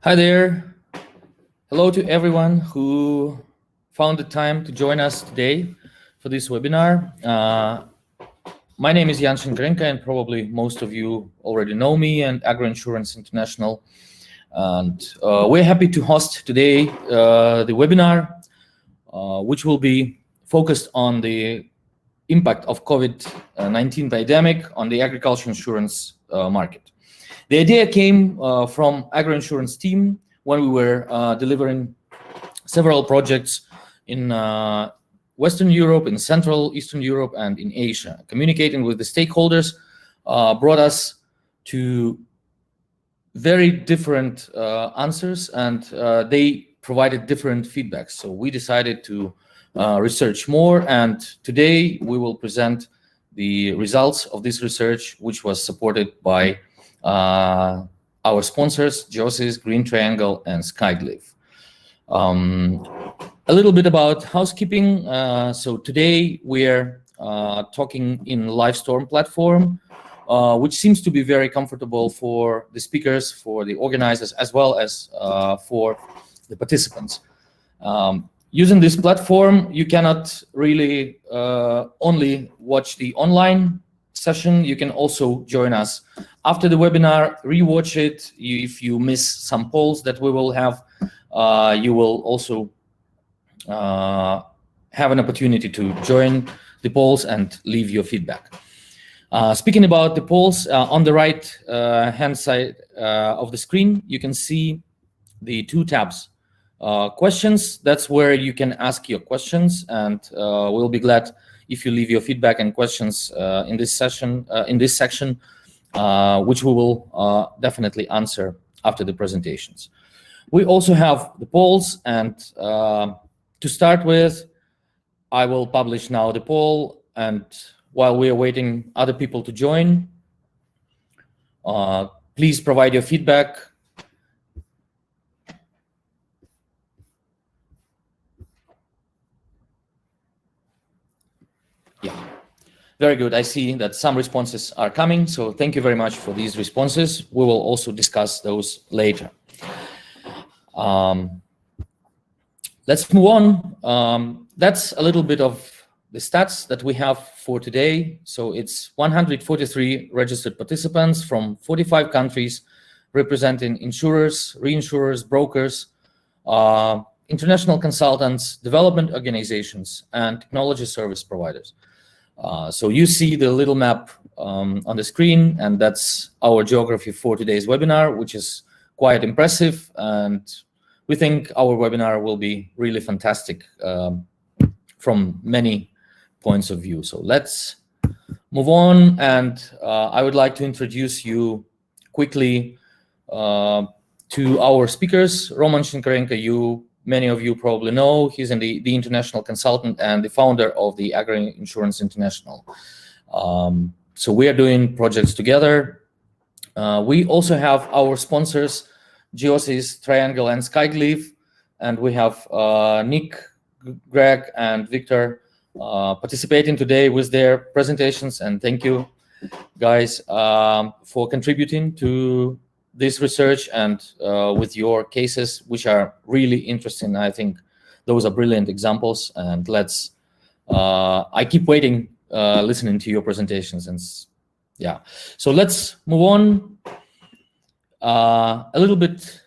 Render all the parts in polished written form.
Hi there. Hello to everyone who found the time to join us today for this webinar. My name is Jan Shinkarenko, and probably most of you already know me and AgroInsurance International. And we're happy to host today the webinar, which will be focused on the impact of COVID-19 pandemic on the agriculture insurance market. The idea came from AgroInsurance team when we were delivering several projects in Western Europe, in Central Eastern Europe, and in Asia. Communicating with the stakeholders brought us to very different answers, and they provided different feedbacks. So we decided to research more, and today we will present the results of this research, which was supported by our sponsors, Geosis, Green Triangle, and Skyglyph. A little bit about housekeeping. So today we're talking in Livestorm platform, which seems to be very comfortable for the speakers, for the organizers, as well as for the participants. Using this platform, you cannot really only watch the online session. You can also join us after the webinar, rewatch it. If you miss some polls that we will have, you will also have an opportunity to join the polls and leave your feedback. Speaking about the polls, on the right hand side of the screen, you can see the two tabs. Questions, that's where you can ask your questions, and we'll be glad if you leave your feedback and questions in this section, which we will definitely answer after the presentations. We also have the polls, and to start with, I will publish now the poll, and while we are waiting other people to join, please provide your feedback. Yeah, very good. I see that some responses are coming, so thank you very much for these responses. We will also discuss those later. Let's move on. That's a little bit of the stats that we have for today. So it's 143 registered participants from 45 countries, representing insurers, reinsurers, brokers, international consultants, development organizations, and technology service providers. So you see the little map on the screen, and that's our geography for today's webinar, which is quite impressive, and we think our webinar will be really fantastic from many points of view. So let's move on, and I would like to introduce you quickly to our speakers. Roman Shinkarenko, many of you probably know. He's the international consultant and the founder of the AgroInsurance International. So we are doing projects together. We also have our sponsors, Geosis, Triangle, and Skyglyph, and we have Nick, Greg, and Victor participating today with their presentations, and thank you guys for contributing to this research and with your cases, which are really interesting. I think those are brilliant examples, and let's I keep waiting listening to your presentations, and yeah, so let's move on. A little bit,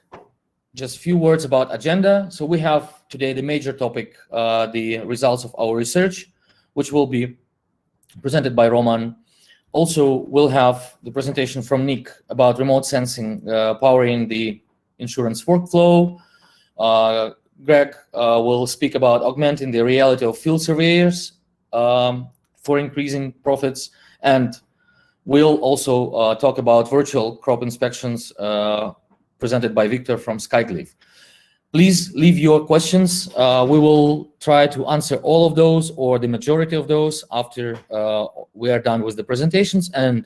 just a few words about agenda. So we have today the major topic, the results of our research, which will be presented by Roman. Also, we'll have the presentation from Nick about remote sensing powering the insurance workflow. Greg will speak about augmenting the reality of field surveyors for increasing profits, and we'll also talk about virtual crop inspections presented by Victor from Skyglyph. Please leave your questions. We will try to answer all of those or the majority of those after we are done with the presentations. And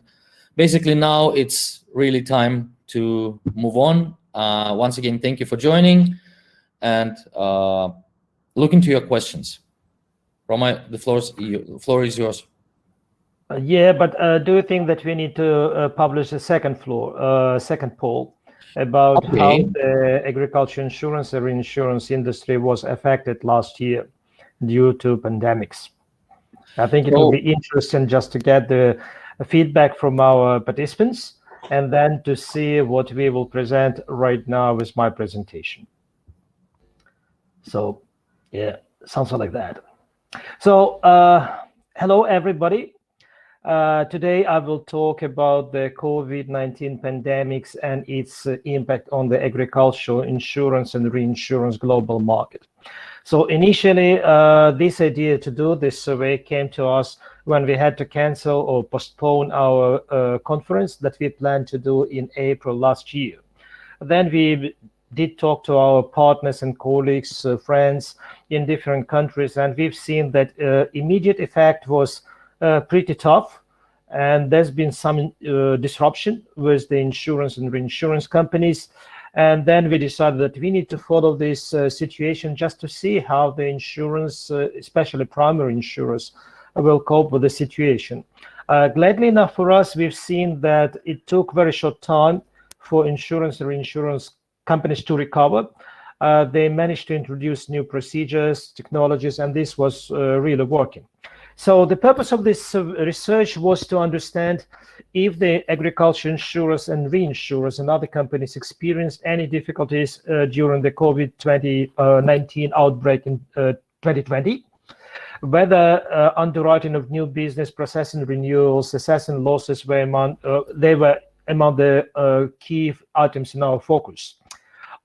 basically now it's really time to move on. Once again, thank you for joining, and look into your questions. Roma, the floor is yours. Yeah, but do you think that we need to publish a second poll? about how Okay. the agriculture insurance and reinsurance industry was affected last year due to pandemics. I think it would So, be interesting just to get the feedback from our participants and then to see what we will present right now with my presentation. So, yeah, something like that. So, hello, everybody. Today, I will talk about the COVID-19 pandemics and its impact on the agricultural insurance and reinsurance global market. So initially, this idea to do this survey came to us when we had to cancel or postpone our conference that we planned to do in April last year. Then we did talk to our partners and colleagues, friends in different countries, and we've seen that immediate effect was pretty tough. And there's been some disruption with the insurance and reinsurance companies. And then we decided that we need to follow this situation just to see how the insurance, especially primary insurers, will cope with the situation. Gladly enough for us, we've seen that it took very short time for insurance and reinsurance companies to recover. They managed to introduce new procedures, technologies, and this was really working. So the purpose of this research was to understand if the agriculture insurers and reinsurers and other companies experienced any difficulties during the COVID-19 outbreak in 2020, whether underwriting of new business, processing renewals, assessing losses were among the key items in our focus.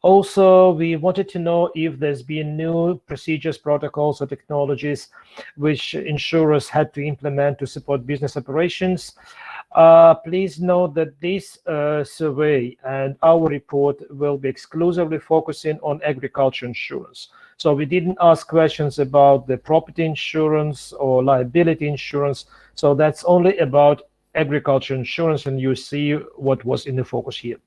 Also, we wanted to know if there's been new procedures, protocols, or technologies which insurers had to implement to support business operations. Please note that this survey and our report will be exclusively focusing on agriculture insurance. So we didn't ask questions about the property insurance or liability insurance. So that's only about agriculture insurance, and you see what was in the focus here.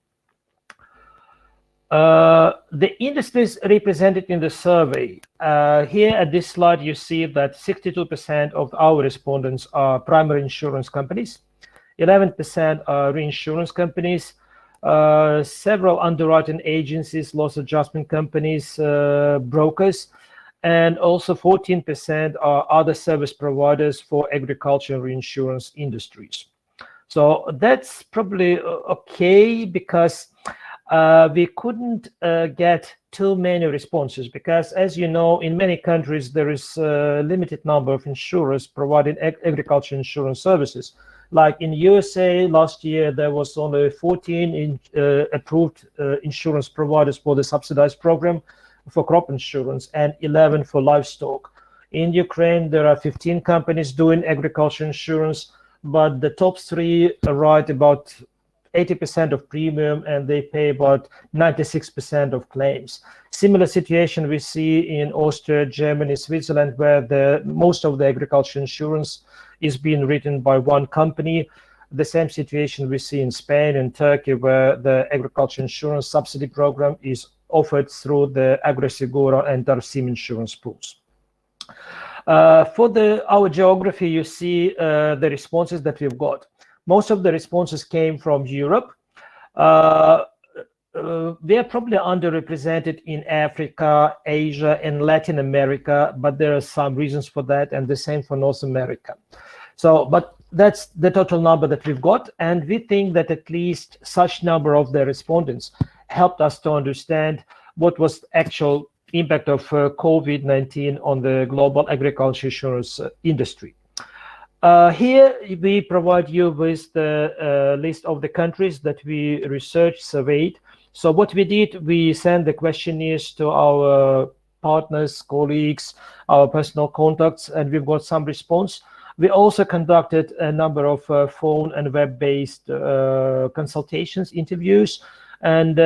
The industries represented in the survey. Here at this slide, you see that 62% of our respondents are primary insurance companies, 11% are reinsurance companies, several underwriting agencies, loss adjustment companies, brokers, and also 14% are other service providers for agriculture and reinsurance industries. So that's probably okay, because we couldn't get too many responses, because, as you know, in many countries there is a limited number of insurers providing agriculture insurance services. Like in USA last year, there was only 14 approved insurance providers for the subsidized program for crop insurance and 11 for livestock. In Ukraine, there are 15 companies doing agriculture insurance, but the top three write about 80% of premium, and they pay about 96% of claims. Similar situation we see in Austria, Germany, Switzerland, where most of the agriculture insurance is being written by one company. The same situation we see in Spain and Turkey, where the agriculture insurance subsidy program is offered through the AgroSeguro and Darsim insurance pools. For our geography, you see the responses that we've got. Most of the responses came from Europe. They are probably underrepresented in Africa, Asia, and Latin America, but there are some reasons for that, and the same for North America. So, but that's the total number that we've got, and we think that at least such number of the respondents helped us to understand what was the actual impact of COVID-19 on the global agriculture insurance industry. Here we provide you with the list of the countries that we researched, surveyed. So what we did, we sent the questionnaires to our partners, colleagues, our personal contacts, and we've got some response. We also conducted a number of phone and web-based consultations, interviews, and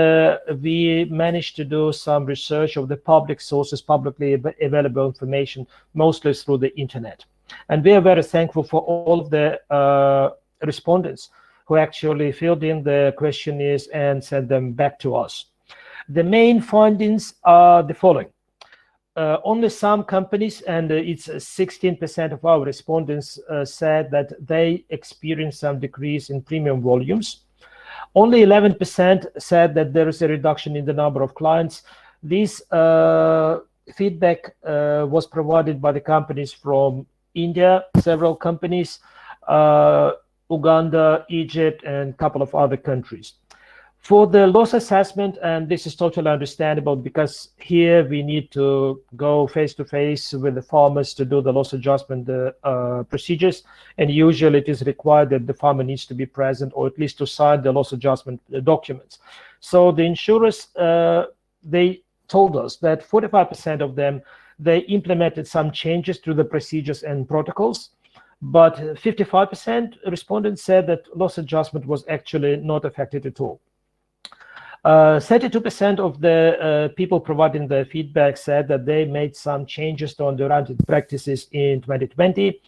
we managed to do some research of the public sources, publicly available information, mostly through the internet. And we are very thankful for all of the respondents who actually filled in the questionnaires and sent them back to us. The main findings are the following. Only some companies, and it's 16% of our respondents, said that they experienced some decrease in premium volumes. Only 11% said that there is a reduction in the number of clients. This feedback was provided by the companies from India, several companies, Uganda, Egypt, and a couple of other countries. For the loss assessment, and this is totally understandable because here we need to go face-to-face with the farmers to do the loss adjustment procedures, and usually it is required that the farmer needs to be present or at least to sign the loss adjustment documents. So the insurers, they told us that 45% of them, they implemented some changes to the procedures and protocols, but 55% respondents said that loss adjustment was actually not affected at all. 32% of the people providing the feedback said that they made some changes to underwriting practices in 2020.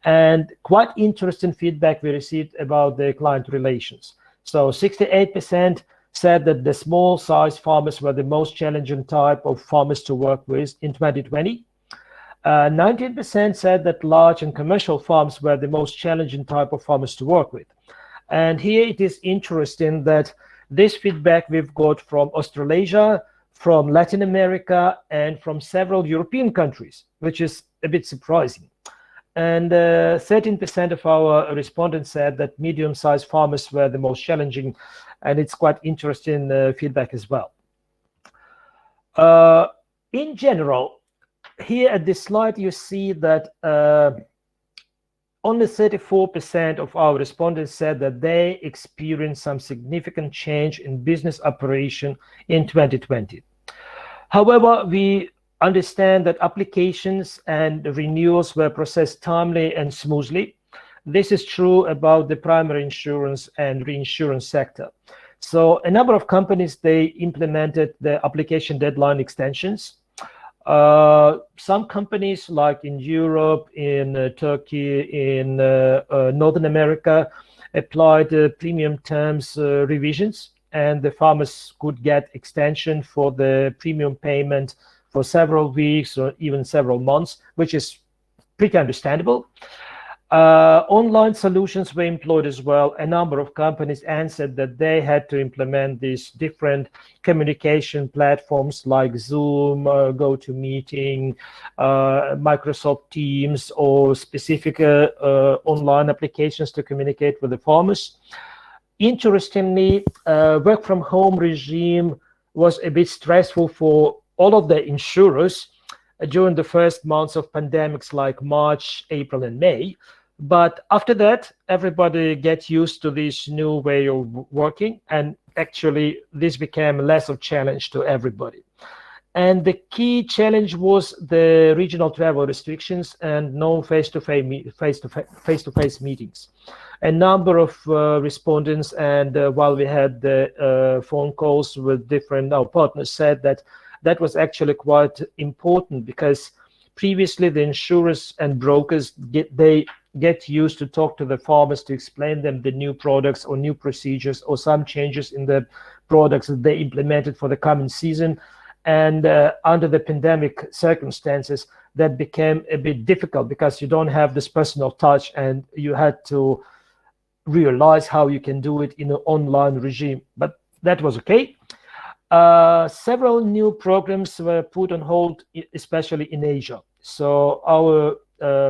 And quite interesting feedback we received about the client relations. So 68% said that the small size farmers were the most challenging type of farmers to work with in 2020. 19% said that large and commercial farms were the most challenging type of farmers to work with. And here it is interesting that this feedback we've got from Australasia, from Latin America, and from several European countries, which is a bit surprising. And 13% of our respondents said that medium-sized farmers were the most challenging, and it's quite interesting feedback as well. In general, here at this slide, you see that only 34% of our respondents said that they experienced some significant change in business operation in 2020. However, we understand that applications and renewals were processed timely and smoothly. This is true about the primary insurance and reinsurance sector. So a number of companies, they implemented the application deadline extensions. Some companies like in Europe, in Turkey, in Northern America, applied premium terms revisions, and the farmers could get extension for the premium payment for several weeks or even several months, which is pretty understandable. Online solutions were employed as well. A number of companies answered that they had to implement these different communication platforms like Zoom, GoToMeeting, Microsoft Teams, or specific online applications to communicate with the farmers. Interestingly, work from home regime was a bit stressful for all of the insurers during the first months of pandemics like March, April, and May. But after that, everybody gets used to this new way of working, and actually this became less of a challenge to everybody. And the key challenge was the regional travel restrictions and no face-to-face meetings. A number of respondents, and while we had the phone calls with different partners, said that that was actually quite important because previously the insurers and brokers get used to talk to the farmers to explain them the new products or new procedures or some changes in the products that they implemented for the coming season. And under the pandemic circumstances, that became a bit difficult because you don't have this personal touch, and you had to realize how you can do it in an online regime. But that was okay. Several new programs were put on hold, especially in Asia. So our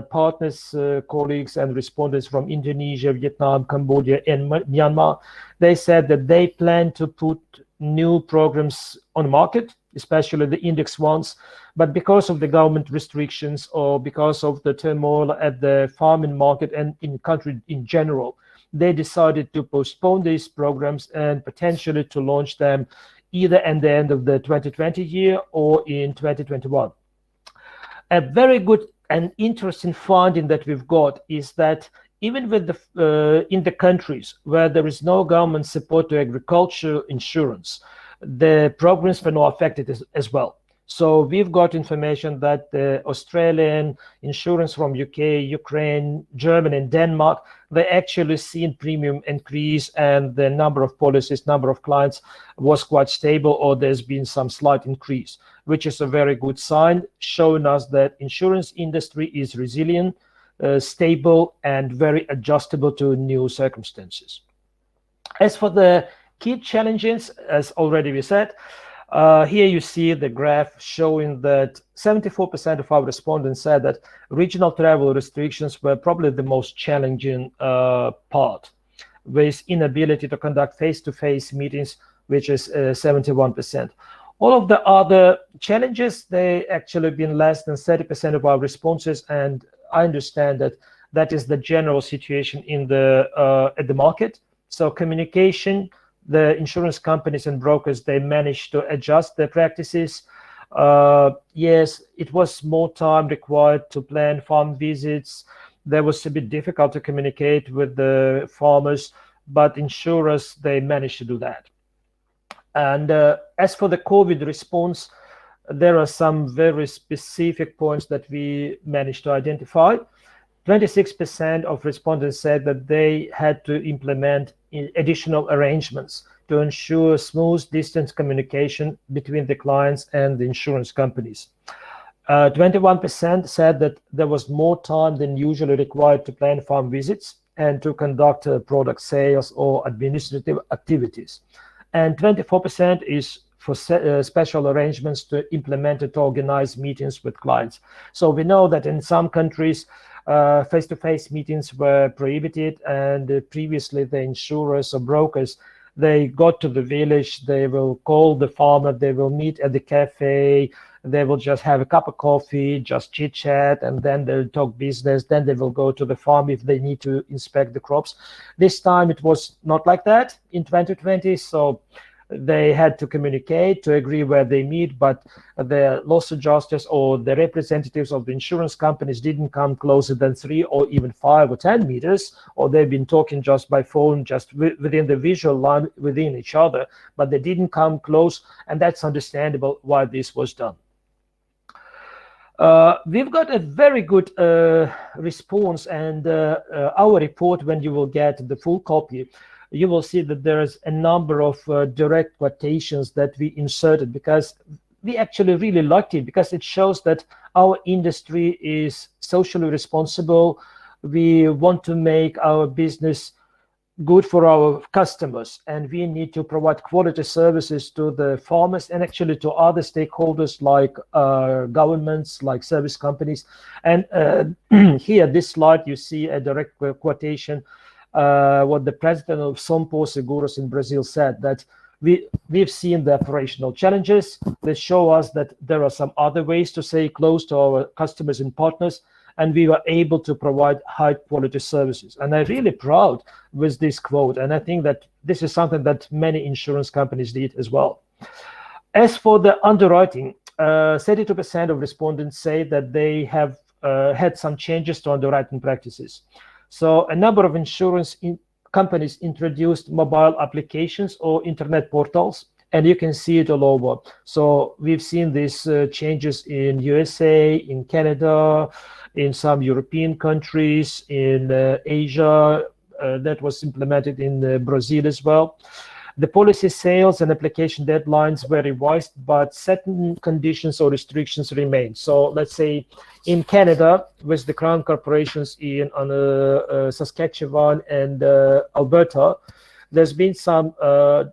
partners, colleagues, and respondents from Indonesia, Vietnam, Cambodia, and Myanmar, they said that they plan to put new programs on the market, especially the index ones. But because of the government restrictions or because of the turmoil at the farming market and in the country in general, they decided to postpone these programs and potentially to launch them either at the end of the 2020 year or in 2021. A very good and interesting finding that we've got is that even with in the countries where there is no government support to agriculture insurance, the programs were not affected as well. So we've got information that the Australian insurance from UK, Ukraine, Germany, and Denmark, they actually seen premium increase, and the number of policies, number of clients was quite stable, or there's been some slight increase, which is a very good sign, showing us that insurance industry is resilient, stable, and very adjustable to new circumstances. As for the key challenges, as already we said, here you see the graph showing that 74% of our respondents said that regional travel restrictions were probably the most challenging part, with inability to conduct face-to-face meetings, which is 71%. All of the other challenges, they actually been less than 30% of our responses, and I understand that that is the general situation in the at the market. So communication, the insurance companies and brokers, they managed to adjust their practices. Yes, it was more time required to plan farm visits. There was a bit difficult to communicate with the farmers, but insurers, they managed to do that. And as for the COVID response, there are some very specific points that we managed to identify. 26% of respondents said that they had to implement additional arrangements to ensure smooth distance communication between the clients and the insurance companies. 21% said that there was more time than usually required to plan farm visits and to conduct product sales or administrative activities. And 24% is for special arrangements to implement and to organize meetings with clients. So we know that in some countries, face-to-face meetings were prohibited, and previously the insurers or brokers, they got to the village, they will call the farmer, they will meet at the cafe, they will just have a cup of coffee, just chit chat, and then they'll talk business. Then they will go to the farm if they need to inspect the crops. This time it was not like that in 2020. So they had to communicate to agree where they meet, but the loss adjusters or the representatives of the insurance companies didn't come closer than 3 or even 5 or 10 meters, or they've been talking just by phone, just within the visual line within each other, but they didn't come close, and that's understandable why this was done. We've got a very good response, and our report, when you will get the full copy, you will see that there is a number of direct quotations that we inserted, because we actually really liked it, because it shows that our industry is socially responsible. We want to make our business good for our customers, and we need to provide quality services to the farmers and actually to other stakeholders like governments, like service companies. And here, this slide, you see a direct quotation what the president of Sompo Seguros in Brazil said, that we've seen the operational challenges that show us that there are some other ways to stay close to our customers and partners, and we were able to provide high quality services. And I'm really proud with this quote, and I think that this is something that many insurance companies did as well. As for the underwriting, 32% of respondents say that they have had some changes to underwriting practices. So a number of insurance companies introduced mobile applications or internet portals, and you can see it all over. So we've seen these changes in USA, in Canada, in some European countries, in Asia, that was implemented in Brazil as well. The policy sales and application deadlines were revised, but certain conditions or restrictions remain. So let's say in Canada, with the crown corporations in Saskatchewan and Alberta, there's been some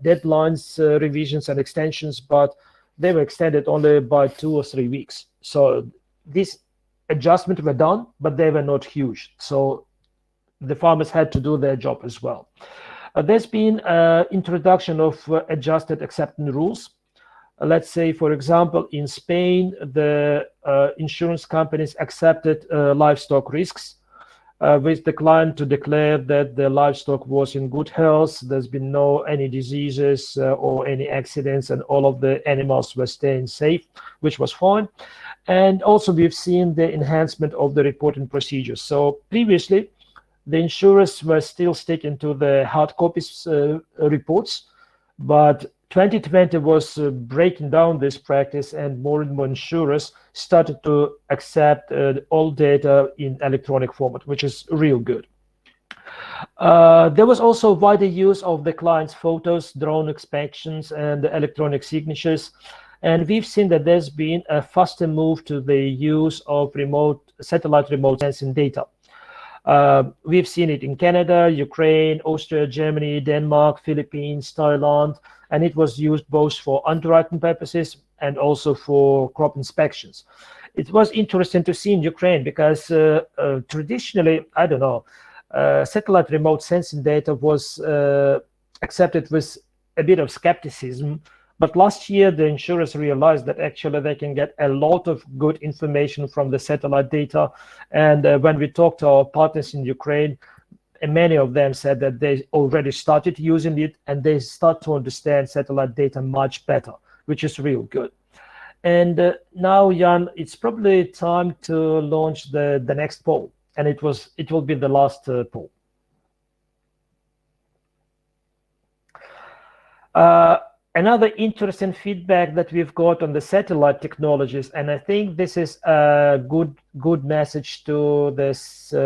deadlines, revisions and extensions, but they were extended only by 2 or 3 weeks. So these adjustments were done, but they were not huge. So the farmers had to do their job as well. There's been introduction of adjusted acceptance rules. Let's say, for example, in Spain, the insurance companies accepted livestock risks with the client to declare that the livestock was in good health. There's been no any diseases or any accidents, and all of the animals were staying safe, which was fine. And also we've seen the enhancement of the reporting procedures. So previously, the insurers were still sticking to the hard copies reports, but 2020 was breaking down this practice, and more insurers started to accept all data in electronic format, which is real good. There was also wider use of the client's photos, drone inspections, and electronic signatures. And we've seen that there's been a faster move to the use of satellite remote sensing data. We've seen it in Canada, Ukraine, Austria, Germany, Denmark, Philippines, Thailand, and it was used both for underwriting purposes and also for crop inspections. It was interesting to see in Ukraine because traditionally, I don't know, satellite remote sensing data was accepted with a bit of skepticism. But last year, the insurers realized that actually they can get a lot of good information from the satellite data. And when we talked to our partners in Ukraine, many of them said that they already started using it and they start to understand satellite data much better, which is real good. And now, Jan, it's probably time to launch the next poll, and it will be the last poll. Another interesting feedback that we've got on the satellite technologies, and I think this is a good message to the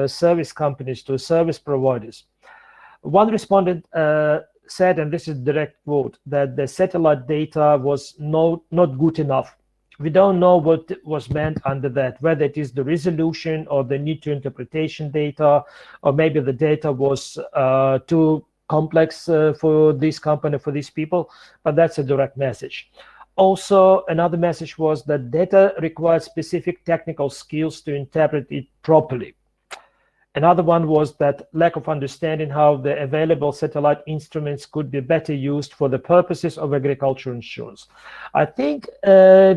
service companies, to service providers. One respondent said, and this is a direct quote, that the satellite data was not good enough. We don't know what was meant under that, whether it is the resolution or the need to interpretation data, or maybe the data was too complex for this company, for these people, but that's a direct message. Also, another message was that data required specific technical skills to interpret it properly. Another one was that lack of understanding how the available satellite instruments could be better used for the purposes of agricultural insurance. I think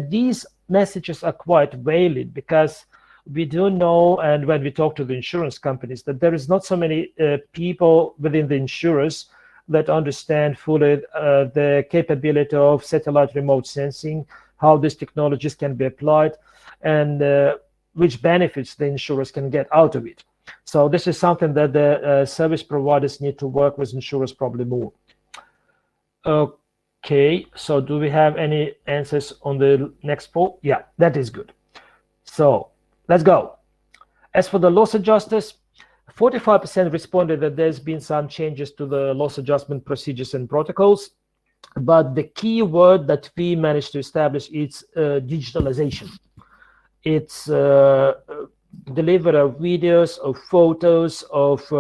these messages are quite valid because we do know, and when we talk to the insurance companies, that there is not so many people within the insurers that understand fully the capability of satellite remote sensing, how these technologies can be applied, and which benefits the insurers can get out of it. So this is something that the service providers need to work with insurers probably more. Okay, so do we have any answers on the next poll? Yeah, that is good. So let's go. As for the loss adjusters, 45% responded that there's been some changes to the loss adjustment procedures and protocols. But the key word that we managed to establish is digitalization. It's delivery of videos, of photos, of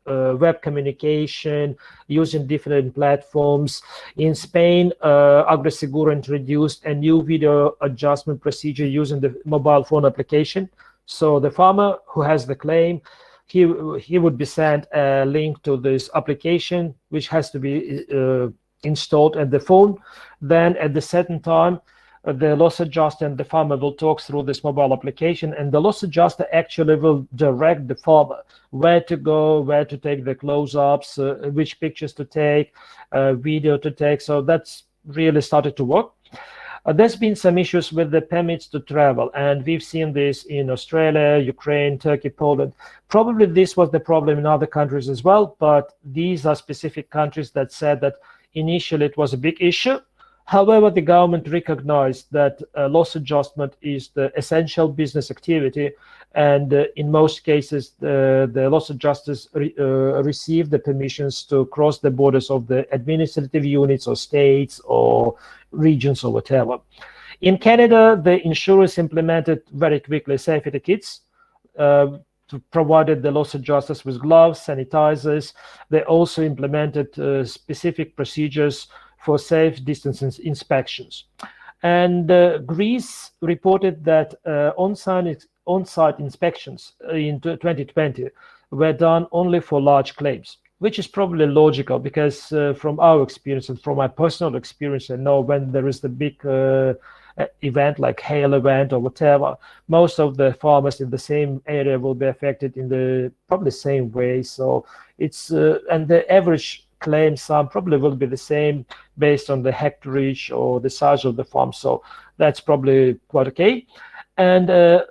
web communication using different platforms. In Spain, AgroSeguro introduced a new video adjustment procedure using the mobile phone application. So the farmer who has the claim, he would be sent a link to this application, which has to be installed at the phone. Then at the certain time, the loss adjuster and the farmer will talk through this mobile application, and the loss adjuster actually will direct the farmer where to go, where to take the close-ups, which pictures to take, video to take. So that's really started to work. There's been some issues with the permits to travel, and we've seen this in Australia, Ukraine, Turkey, Poland. Probably this was the problem in other countries as well, but these are specific countries that said that initially it was a big issue. However, the government recognized that loss adjustment is the essential business activity, and in most cases, the loss adjusters receive the permissions to cross the borders of the administrative units or states or regions or whatever. In Canada, the insurers implemented very quickly safety kits, provided the loss adjusters with gloves, sanitizers. They also implemented specific procedures for safe distance inspections. And Greece reported that on-site inspections in 2020 were done only for large claims, which is probably logical because from our experience and from my personal experience, I know when there is the big event like hail event or whatever, most of the farmers in the same area will be affected in the probably same way. So it's and the average claim sum probably will be the same based on the hectareage or the size of the farm. So that's probably quite okay. And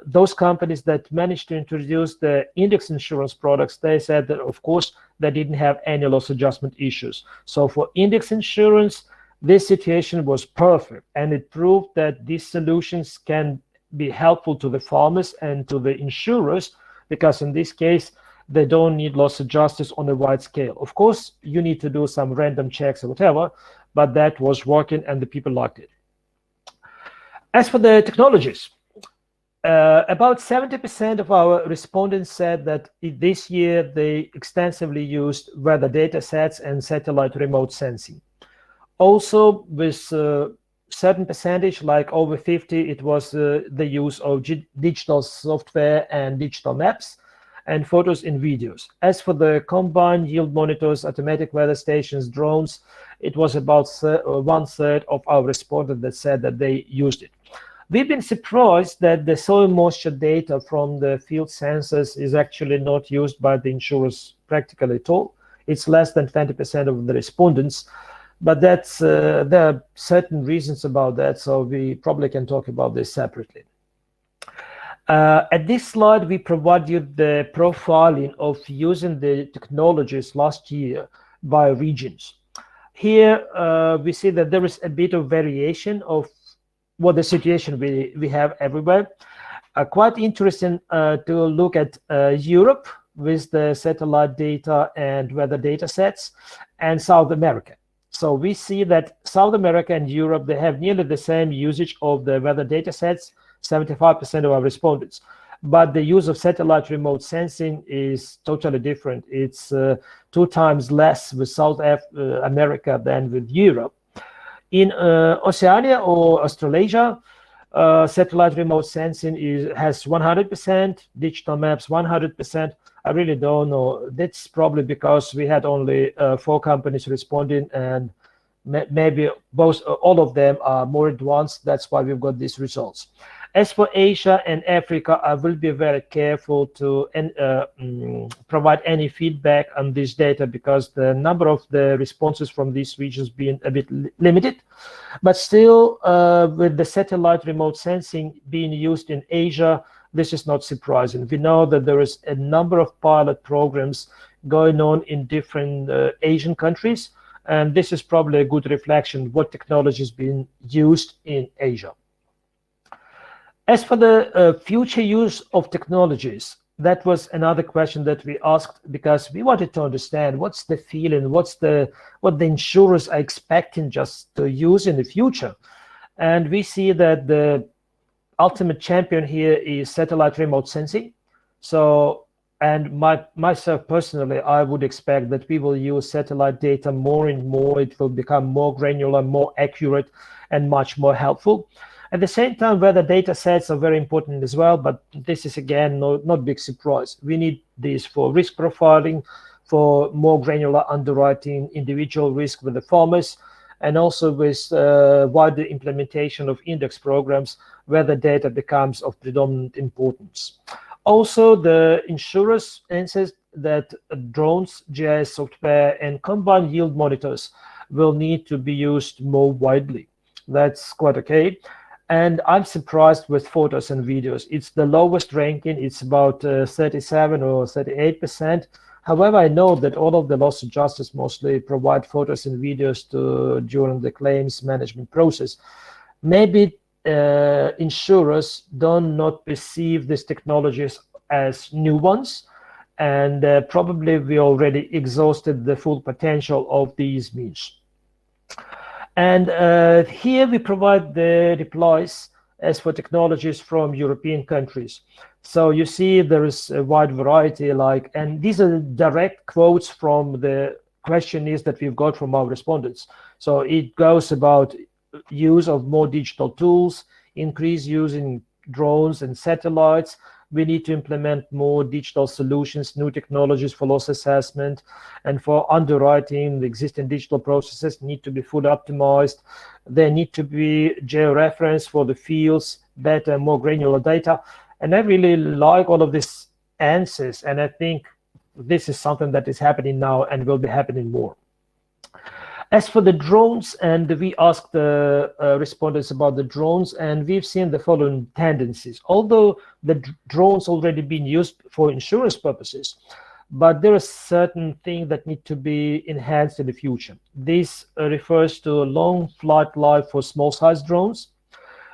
those companies that managed to introduce the index insurance products, they said that, of course, they didn't have any loss adjustment issues. So for index insurance, this situation was perfect. And it proved that these solutions can be helpful to the farmers and to the insurers, because in this case, they don't need loss adjusters on a wide scale. Of course, you need to do some random checks or whatever, but that was working and the people liked it. As for the technologies, About 70% of our respondents said that this year they extensively used weather data sets and satellite remote sensing. Also, with certain percentage, like over 50, it was the use of digital software and digital maps and photos and videos. As for the combined yield monitors, automatic weather stations, drones, it was about 1/3 of our respondents that said that they used it. We've been surprised that the soil moisture data from the field sensors is actually not used by the insurers practically at all. It's less than 20% of the respondents, but there are certain reasons about that, so we probably can talk about this separately. At this slide, we provide you the profiling of using the technologies last year by regions. Here, we see that there is a bit of variation of what the situation we have everywhere. Quite interesting to look at Europe with the satellite data and weather data sets, and South America. So we see that South America and Europe, they have nearly the same usage of the weather data sets, 75% of our respondents. But the use of satellite remote sensing is totally different. It's 2 times less with South America than with Europe. In Oceania or Australasia, satellite remote sensing has 100%, digital maps 100%. I really don't know. That's probably because we had only 4 companies responding, and maybe all of them are more advanced. That's why we've got these results. As for Asia and Africa, I will be very careful to provide any feedback on this data because the number of the responses from these regions being a bit limited. But still, with the satellite remote sensing being used in Asia, this is not surprising. We know that there is a number of pilot programs going on in different Asian countries, and this is probably a good reflection of what technology is being used in Asia. As for the future use of technologies, that was another question that we asked because we wanted to understand what's the feeling, what the insurers are expecting just to use in the future. And we see that the ultimate champion here is satellite remote sensing. So, and myself personally, I would expect that we will use satellite data more and more. It will become more granular, more accurate, and much more helpful. At the same time, weather data sets are very important as well, but this is, again, not big surprise. We need this for risk profiling, for more granular underwriting, individual risk with the farmers, and also with wider implementation of index programs, weather data becomes of predominant importance. Also, the insurers insist that drones, GIS software, and combined yield monitors will need to be used more widely. That's quite okay. And I'm surprised with photos and videos. It's the lowest ranking. It's about 37 or 38%. However, I know that all of the loss adjusters mostly provide photos and videos during the claims management process. Maybe insurers do not perceive these technologies as new ones, and probably we already exhausted the full potential of these means. And here we provide the replies as for technologies from European countries. So you see there is a wide variety, and these are direct quotes from the questionnaires that we've got from our respondents. So it goes about use of more digital tools, increase using drones and satellites. We need to implement more digital solutions, new technologies for loss assessment, and for underwriting. The existing digital processes need to be fully optimized. There need to be georeference for the fields, better, more granular data. And I really like all of these answers, and I think this is something that is happening now and will be happening more. As for the drones, and we asked the respondents about the drones, and we've seen the following tendencies. Although the drones already been used for insurance purposes, but there are certain things that need to be enhanced in the future. This refers to long flight life for small-sized drones.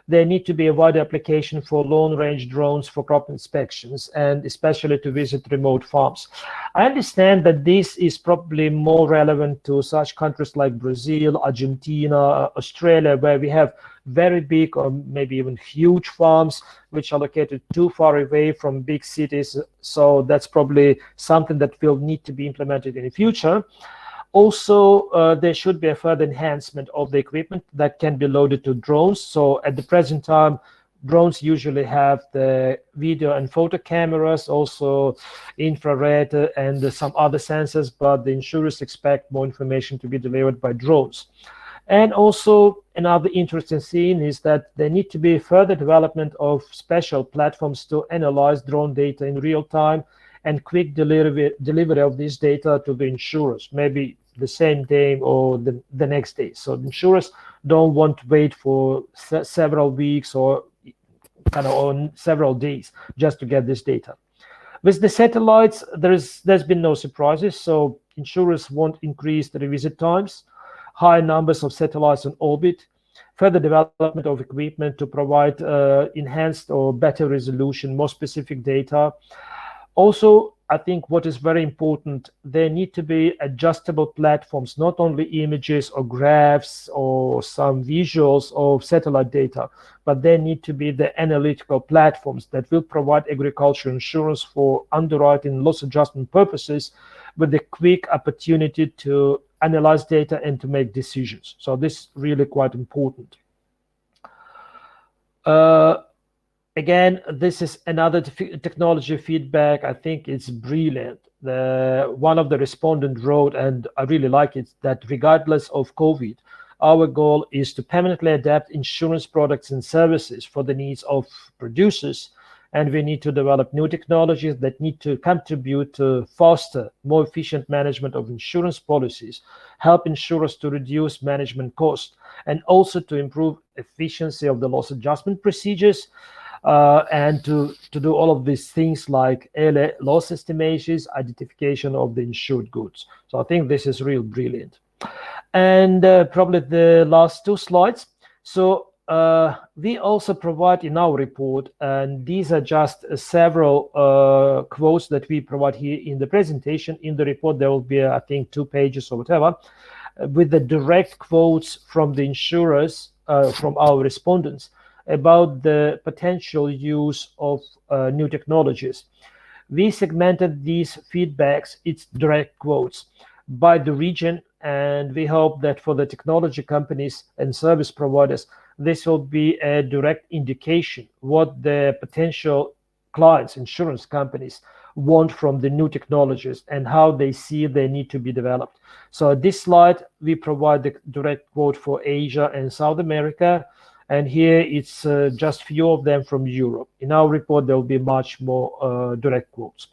there need to be a wider application for long-range drones for crop inspections, and especially to visit remote farms. I understand that this is probably more relevant to such countries like Brazil, Argentina, Australia, where we have very big or maybe even huge farms which are located too far away from big cities. So that's probably something that will need to be implemented in the future. Also, there should be a further enhancement of the equipment that can be loaded to drones. So at the present time, drones usually have the video and photo cameras, also infrared and some other sensors, but the insurers expect more information to be delivered by drones. And also another interesting thing is that there need to be further development of special platforms to analyze drone data in real time and quick delivery of this data to the insurers, maybe the same day or the next day. So the insurers don't want to wait for several weeks or kind of on several days just to get this data. With the satellites, there's been no surprises. So insurers won't increase the revisit times, high numbers of satellites on orbit, further development of equipment to provide enhanced or better resolution, more specific data. Also, I think what is very important, there need to be adjustable platforms, not only images or graphs or some visuals of satellite data, but there need to be the analytical platforms that will provide agriculture insurance for underwriting loss adjustment purposes with the quick opportunity to analyze data and to make decisions. So this is really quite important. Again, this is another technology feedback. I think it's brilliant. One of the respondents wrote, and I really like it, that regardless of COVID, our goal is to permanently adapt insurance products and services for the needs of producers. And we need to develop new technologies that need to contribute to faster, more efficient management of insurance policies, help insurers to reduce management costs, and also to improve efficiency of the loss adjustment procedures. And to do all of these things like early loss estimations, identification of the insured goods. So I think this is real brilliant. And probably the last two slides. So we also provide in our report, and these are just several quotes that we provide here in the presentation. In the report, there will be, I think, 2 pages or whatever, with the direct quotes from the insurers, from our respondents, about the potential use of new technologies. We segmented these feedbacks, it's direct quotes, by the region, and we hope that for the technology companies and service providers, this will be a direct indication what the potential clients, insurance companies, want from the new technologies and how they see they need to be developed. So this slide, we provide the direct quote for Asia and South America. And here it's just few of them from Europe. In our report, there will be much more direct quotes.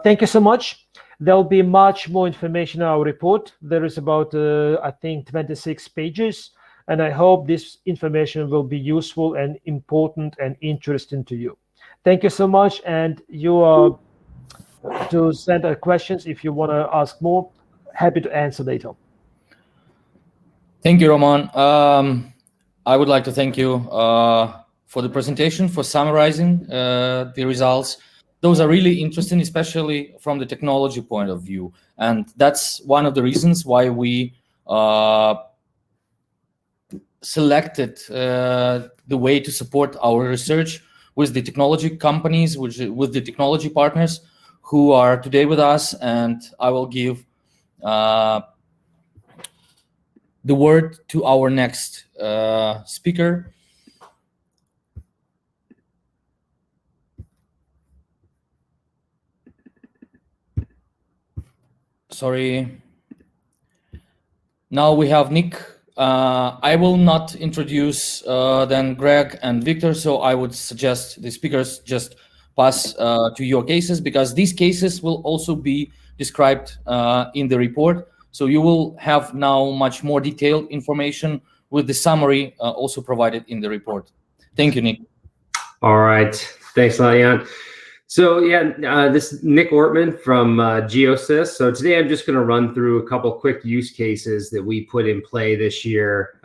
Thank you so much. There will be much more information in our report. There is about, I think, 26 pages. And I hope this information will be useful and important and interesting to you. Thank you so much. And you are to send questions if you want to ask more. Happy to answer later. Thank you, Roman. I would like to thank you for the presentation, for summarizing the results. Those are really interesting, especially from the technology point of view. And that's one of the reasons why we selected the way to support our research with the technology companies, with the technology partners who are today with us. And I will give the word to our next speaker. Sorry. Now we have Nick. I will not introduce then Greg and Victor, so I would suggest the speakers just pass to your cases, because these cases will also be described in the report. So you will have now much more detailed information with the summary also provided in the report. Thank you, Nick. All right. Thanks, Jan. So yeah, this is Nick Ortman from Geosys. So today I'm just going to run through a couple quick use cases that we put in play this year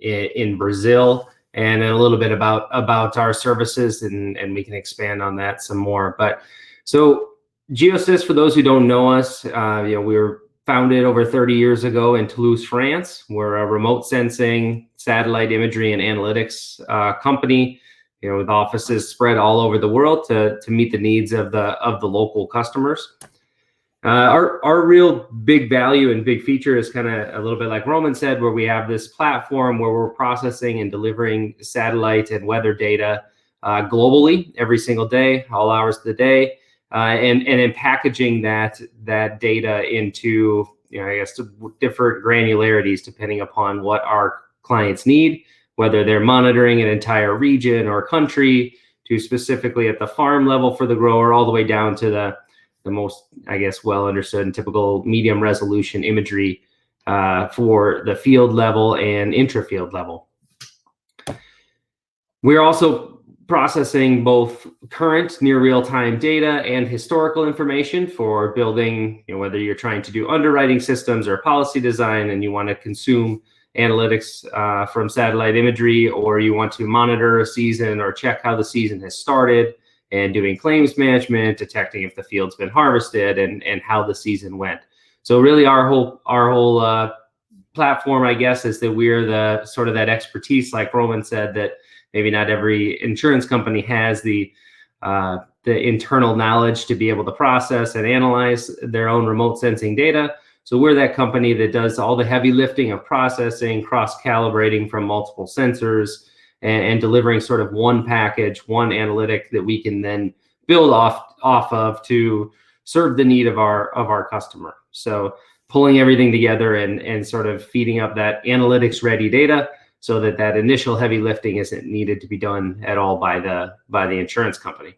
in Brazil and then a little bit about our services, and we can expand on that some more. But so GeoSys, for those who don't know us, we were founded over 30 years ago in Toulouse, France. We're a remote sensing, satellite imagery, and analytics company, with offices spread all over the world to meet the needs of the local customers. Our real big value and big feature is kind of a little bit like Roman said, where we have this platform where we're processing and delivering satellite and weather data globally every single day, all hours of the day, and in packaging that data into different granularities depending upon what our clients need, whether they're monitoring an entire region or country, to specifically at the farm level for the grower, all the way down to the most, well understood and typical medium resolution imagery for the field level and intra-field level. We're also processing both current near real-time data and historical information for building, whether you're trying to do underwriting systems or policy design and you want to consume analytics from satellite imagery, or you want to monitor a season or check how the season has started, and doing claims management, detecting if the field's been harvested and how the season went. So really our whole platform, is that we're the sort of that expertise, like Roman said, that maybe not every insurance company has the internal knowledge to be able to process and analyze their own remote sensing data. So we're that company that does all the heavy lifting of processing, cross-calibrating from multiple sensors, and delivering sort of one package, one analytic that we can then build off of to serve the need of our customer. So pulling everything together and sort of feeding up that analytics ready data so that initial heavy lifting isn't needed to be done at all by the insurance company.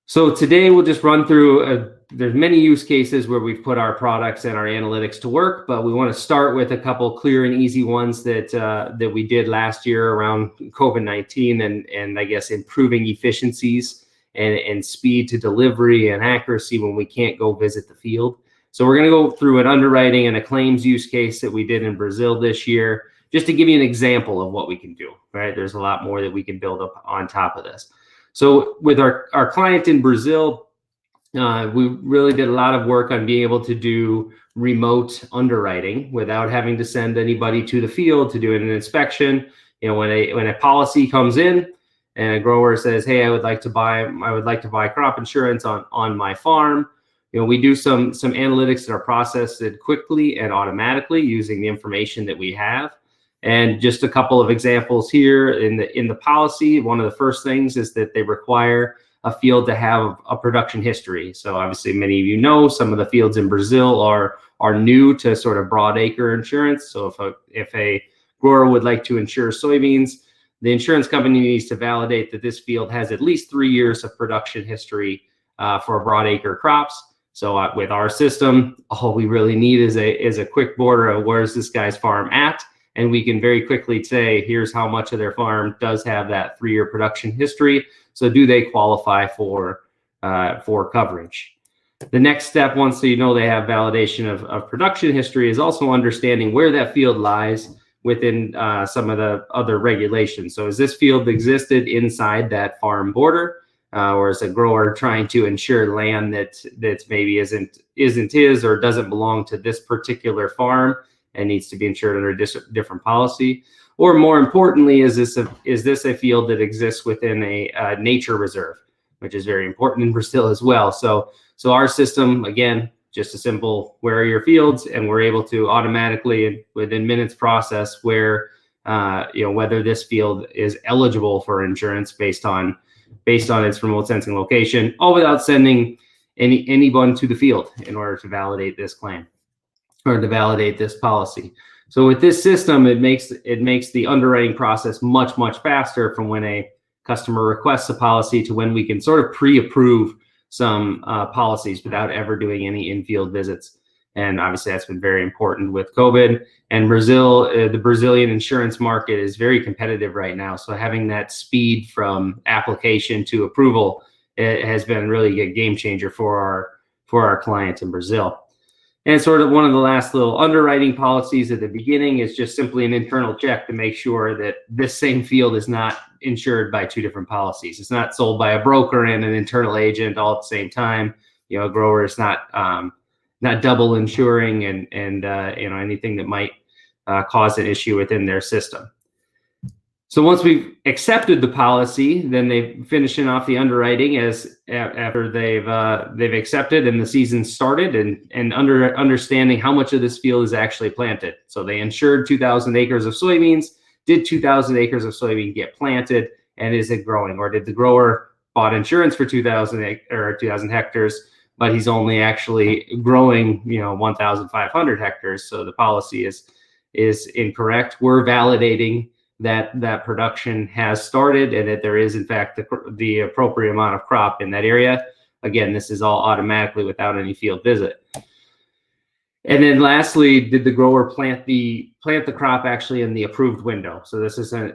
So today we'll just run through, there's many use cases where we've put our products and our analytics to work, but we want to start with a couple clear and easy ones that we did last year around COVID-19 and improving efficiencies and speed to delivery and accuracy when we can't go visit the field. So we're going to go through an underwriting and a claims use case that we did in Brazil this year, just to give you an example of what we can do, right? There's a lot more that we can build up on top of this. So with our client in Brazil, we really did a lot of work on being able to do remote underwriting without having to send anybody to the field to do an inspection. When a policy comes in and a grower says, "Hey, I would like to buy crop insurance on my farm," we do some analytics that are processed quickly and automatically using the information that we have. And just a couple of examples here in the policy. One of the first things is that they require a field to have a production history. So obviously many of you know some of the fields in Brazil are new to sort of broadacre insurance. So if a grower would like to insure soybeans, the insurance company needs to validate that this field has at least 3 years of production history for broadacre crops. So with our system, all we really need is a quick border of where's this guy's farm at. And we can very quickly say, here's how much of their farm does have that 3-year production history. So do they qualify for coverage? The next step, once they have validation of production history, is also understanding where that field lies within some of the other regulations. So has this field existed inside that farm border? Or is a grower trying to insure land that maybe isn't his or doesn't belong to this particular farm and needs to be insured under a different policy? Or more importantly, is this a field that exists within a nature reserve, which is very important in Brazil as well. So our system, again, just a simple, where are your fields? And we're able to automatically and within minutes process whether this field is eligible for insurance based on its remote sensing location, all without sending anyone to the field in order to validate this claim or to validate this policy. So with this system, it makes the underwriting process much faster from when a customer requests a policy to when we can sort of pre-approve some policies without ever doing any in-field visits. And obviously that's been very important with COVID. And Brazil, the Brazilian insurance market is very competitive right now. So having that speed from application to approval, it has been really a game changer for our clients in Brazil. And sort of one of the last little underwriting policies at the beginning is just simply an internal check to make sure that this same field is not insured by two different policies. It's not sold by a broker and an internal agent all at the same time. You know, a grower is not double insuring and you know, anything that might cause an issue within their system. So once we've accepted the policy, then they finishing off the underwriting after they've accepted and the season started, and understanding how much of this field is actually planted. So they insured 2,000 acres of soybeans. Did 2,000 acres of soybean get planted, and is it growing? Or did the grower bought insurance for 2,000 hectares, but he's only actually growing, you know, 1,500 hectares? So the policy is incorrect. We're validating that production has started and that there is in fact the appropriate amount of crop in that area. Again, this is all automatically without any field visit. And then lastly, did the grower plant the crop actually in the approved window? So this is an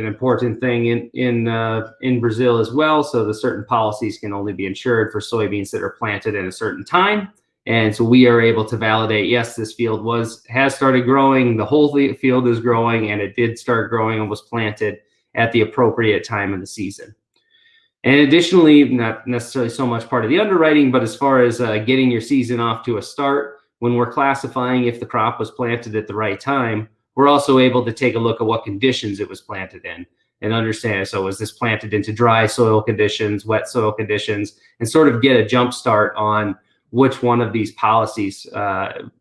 important thing in Brazil as well. So the certain policies can only be insured for soybeans that are planted in a certain time. And so we are able to validate, yes, this field has started growing, the whole field is growing, and it did start growing and was planted at the appropriate time of the season. And additionally, not necessarily so much part of the underwriting, but as far as getting your season off to a start, when we're classifying if the crop was planted at the right time, we're also able to take a look at what conditions it was planted in and understand, so was this planted into dry soil conditions, wet soil conditions, and sort of get a jump start on which one of these policies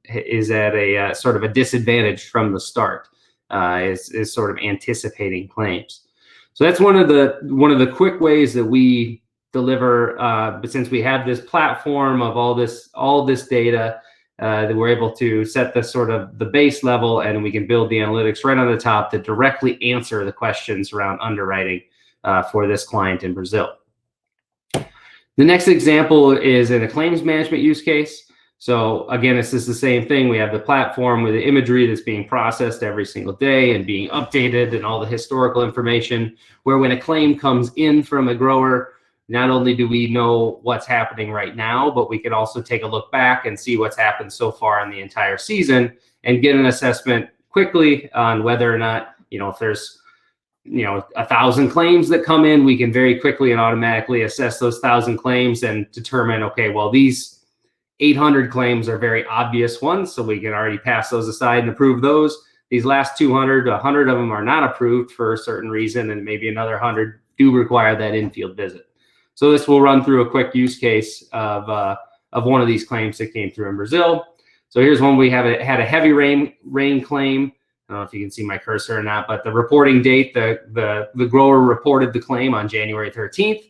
is at a sort of a disadvantage from the start, is sort of anticipating claims. So that's one of the quick ways that we deliver. But since we have this platform of all this data, that we're able to set the sort of the base level, and we can build the analytics right on the top that directly answer the questions around underwriting for this client in Brazil. The next example is in a claims management use case. So again, this is the same thing. We have the platform with the imagery that's being processed every single day and being updated, and all the historical information, where when a claim comes in from a grower, not only do we know what's happening right now, but we can also take a look back and see what's happened so far in the entire season and get an assessment quickly on whether or not, you know, if there's 1,000 claims that come in, we can very quickly and automatically assess those 1,000 claims and determine, okay, well, these 800 claims are very obvious ones, so we can already pass those aside and approve those. These last 200, 100 of them are not approved for a certain reason, and maybe another 100 do require that in-field visit. So this will run through a quick use case of one of these claims that came through in Brazil. So here's one we had a heavy rain claim. I don't know if you can see my cursor or not, but the reporting date, the grower reported the claim on January 13th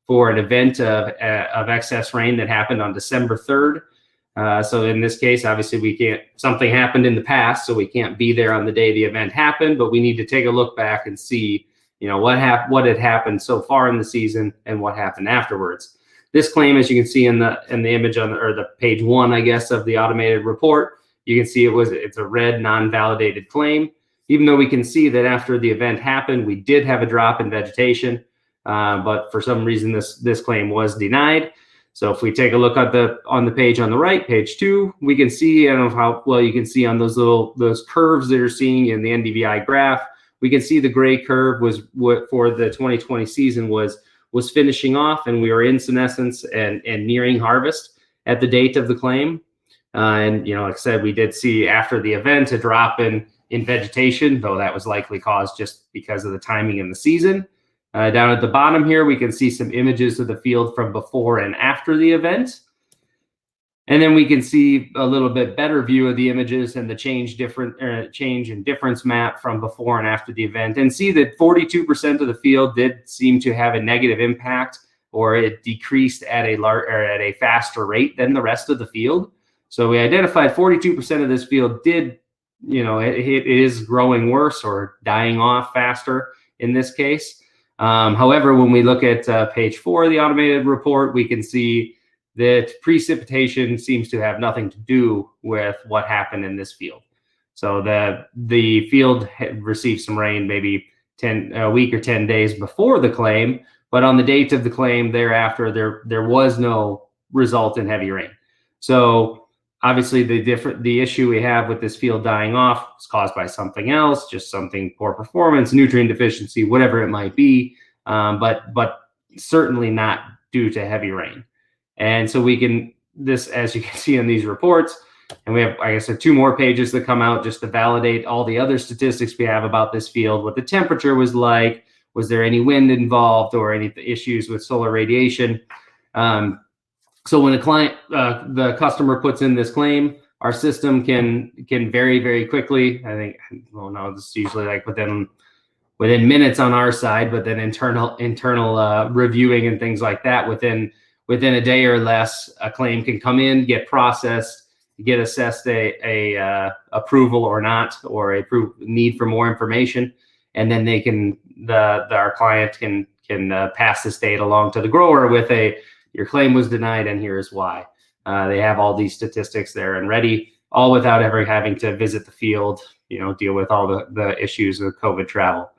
for an event of excess rain that happened on December 3rd. So in this case, obviously something happened in the past, so we can't be there on the day the event happened, but we need to take a look back and see, you know, what had happened so far in the season and what happened afterwards. This claim, as you can see in the image on the page 1, I guess, of the automated report, you can see it's a red non-validated claim, even though we can see that after the event happened, we did have a drop in vegetation, but for some reason this claim was denied. So if we take a look at on the page on the right, page 2, we can see, I don't know how well you can see on those curves that you're seeing in the NDVI graph, we can see the gray curve was what for the 2020 season was finishing off, and we were in senescence and nearing harvest at the date of the claim. And, you know, like I said, we did see after the event a drop in vegetation, though that was likely caused just because of the timing in the season. Down at the bottom here, we can see some images of the field from before and after the event. And then we can see a little bit better view of the images and the change in difference map from before and after the event, and see that 42% of the field did seem to have a negative impact, or it decreased at a faster rate than the rest of the field. So we identified 42% of this field did, you know, it is growing worse or dying off faster in this case. However, when we look at page 4 of the automated report, we can see that precipitation seems to have nothing to do with what happened in this field. So the field had received some rain maybe a week or 10 days before the claim, but on the date of the claim thereafter, there was no result in heavy rain. So obviously the issue we have with this field dying off is caused by something else, just something poor performance, nutrient deficiency, whatever it might be, but certainly not due to heavy rain. And so we can, this, as you can see in these reports, and we have, I guess, 2 more pages that come out just to validate all the other statistics we have about this field, what the temperature was like, was there any wind involved, or any issues with solar radiation. So when a client, the customer puts in this claim, our system can very, very quickly, I think, well, no, this is usually like within minutes on our side, but then internal reviewing and things like that, within a day or less, a claim can come in, get processed, get assessed a approval or not, or a need for more information, and then they can, our client can pass this data along to the grower with your claim was denied and here's why. They have all these statistics there and ready, all without ever having to visit the field, deal with all the issues with COVID travel.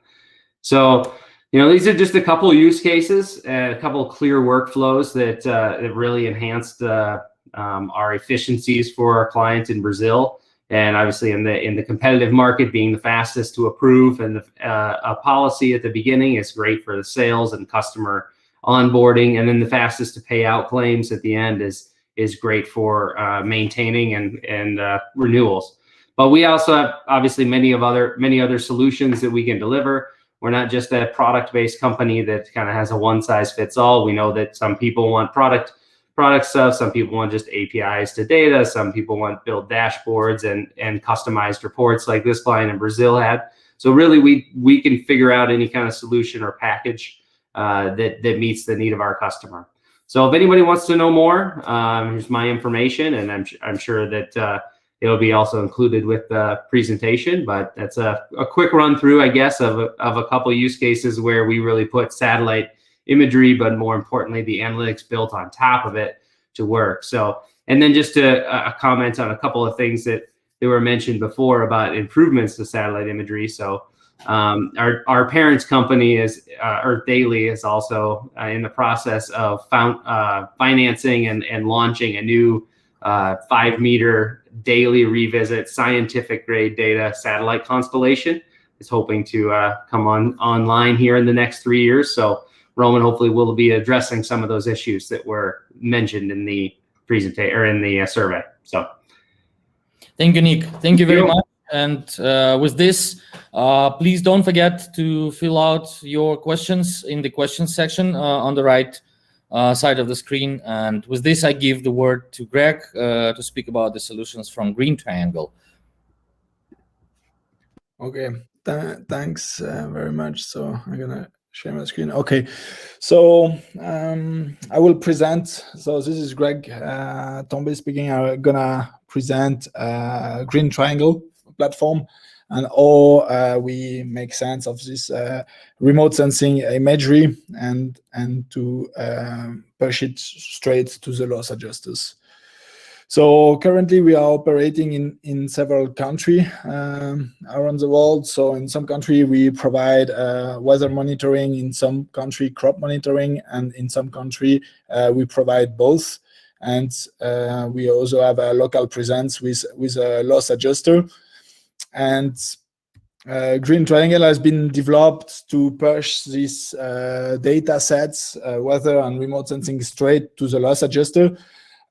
So, these are just a couple of use cases, a couple of clear workflows that really enhanced our efficiencies for our clients in Brazil. And obviously in the competitive market, being the fastest to approve and a policy at the beginning is great for the sales and customer onboarding, and then the fastest to pay out claims at the end is great for maintaining and renewals. But we also have obviously many other solutions that we can deliver. We're not just a product-based company that kind of has a one-size-fits-all. We know that some people want product stuff, some people want just APIs to data, some people want build dashboards and customized reports like this client in Brazil had. So really, we can figure out any kind of solution or package that meets the need of our customer. So if anybody wants to know more, here's my information, and I'm sure that it'll be also included with the presentation. But that's a quick run through, I guess, of a couple use cases where we really put satellite imagery, but more importantly, the analytics built on top of it to work. So, and then just a comment on a couple of things that were mentioned before about improvements to satellite imagery. So our parents company Earth Daily is also in the process of financing and launching a new 5-meter daily revisit scientific grade data satellite constellation. It's hoping to come online here in the next 3 years. So Roman hopefully will be addressing some of those issues that were mentioned in the presentation or in the survey. So thank you, Nick. Thank you very much. And with this, please don't forget to fill out your questions in the questions section on the right side of the screen. And with this, I give the word to Greg to speak about the solutions from Green Triangle. Okay, thanks very much. So I'm gonna share my screen. Okay, so I will present. So this is Greg Tombe speaking. I'm gonna present Green Triangle platform and how we make sense of this remote sensing imagery and to push it straight to the loss adjusters. So currently we are operating in several countries around the world. So in some country we provide weather monitoring, in some country crop monitoring, and in some country we provide both. And we also have a local presence with a loss adjuster. And Green Triangle has been developed to push these data sets, weather and remote sensing, straight to the loss adjuster.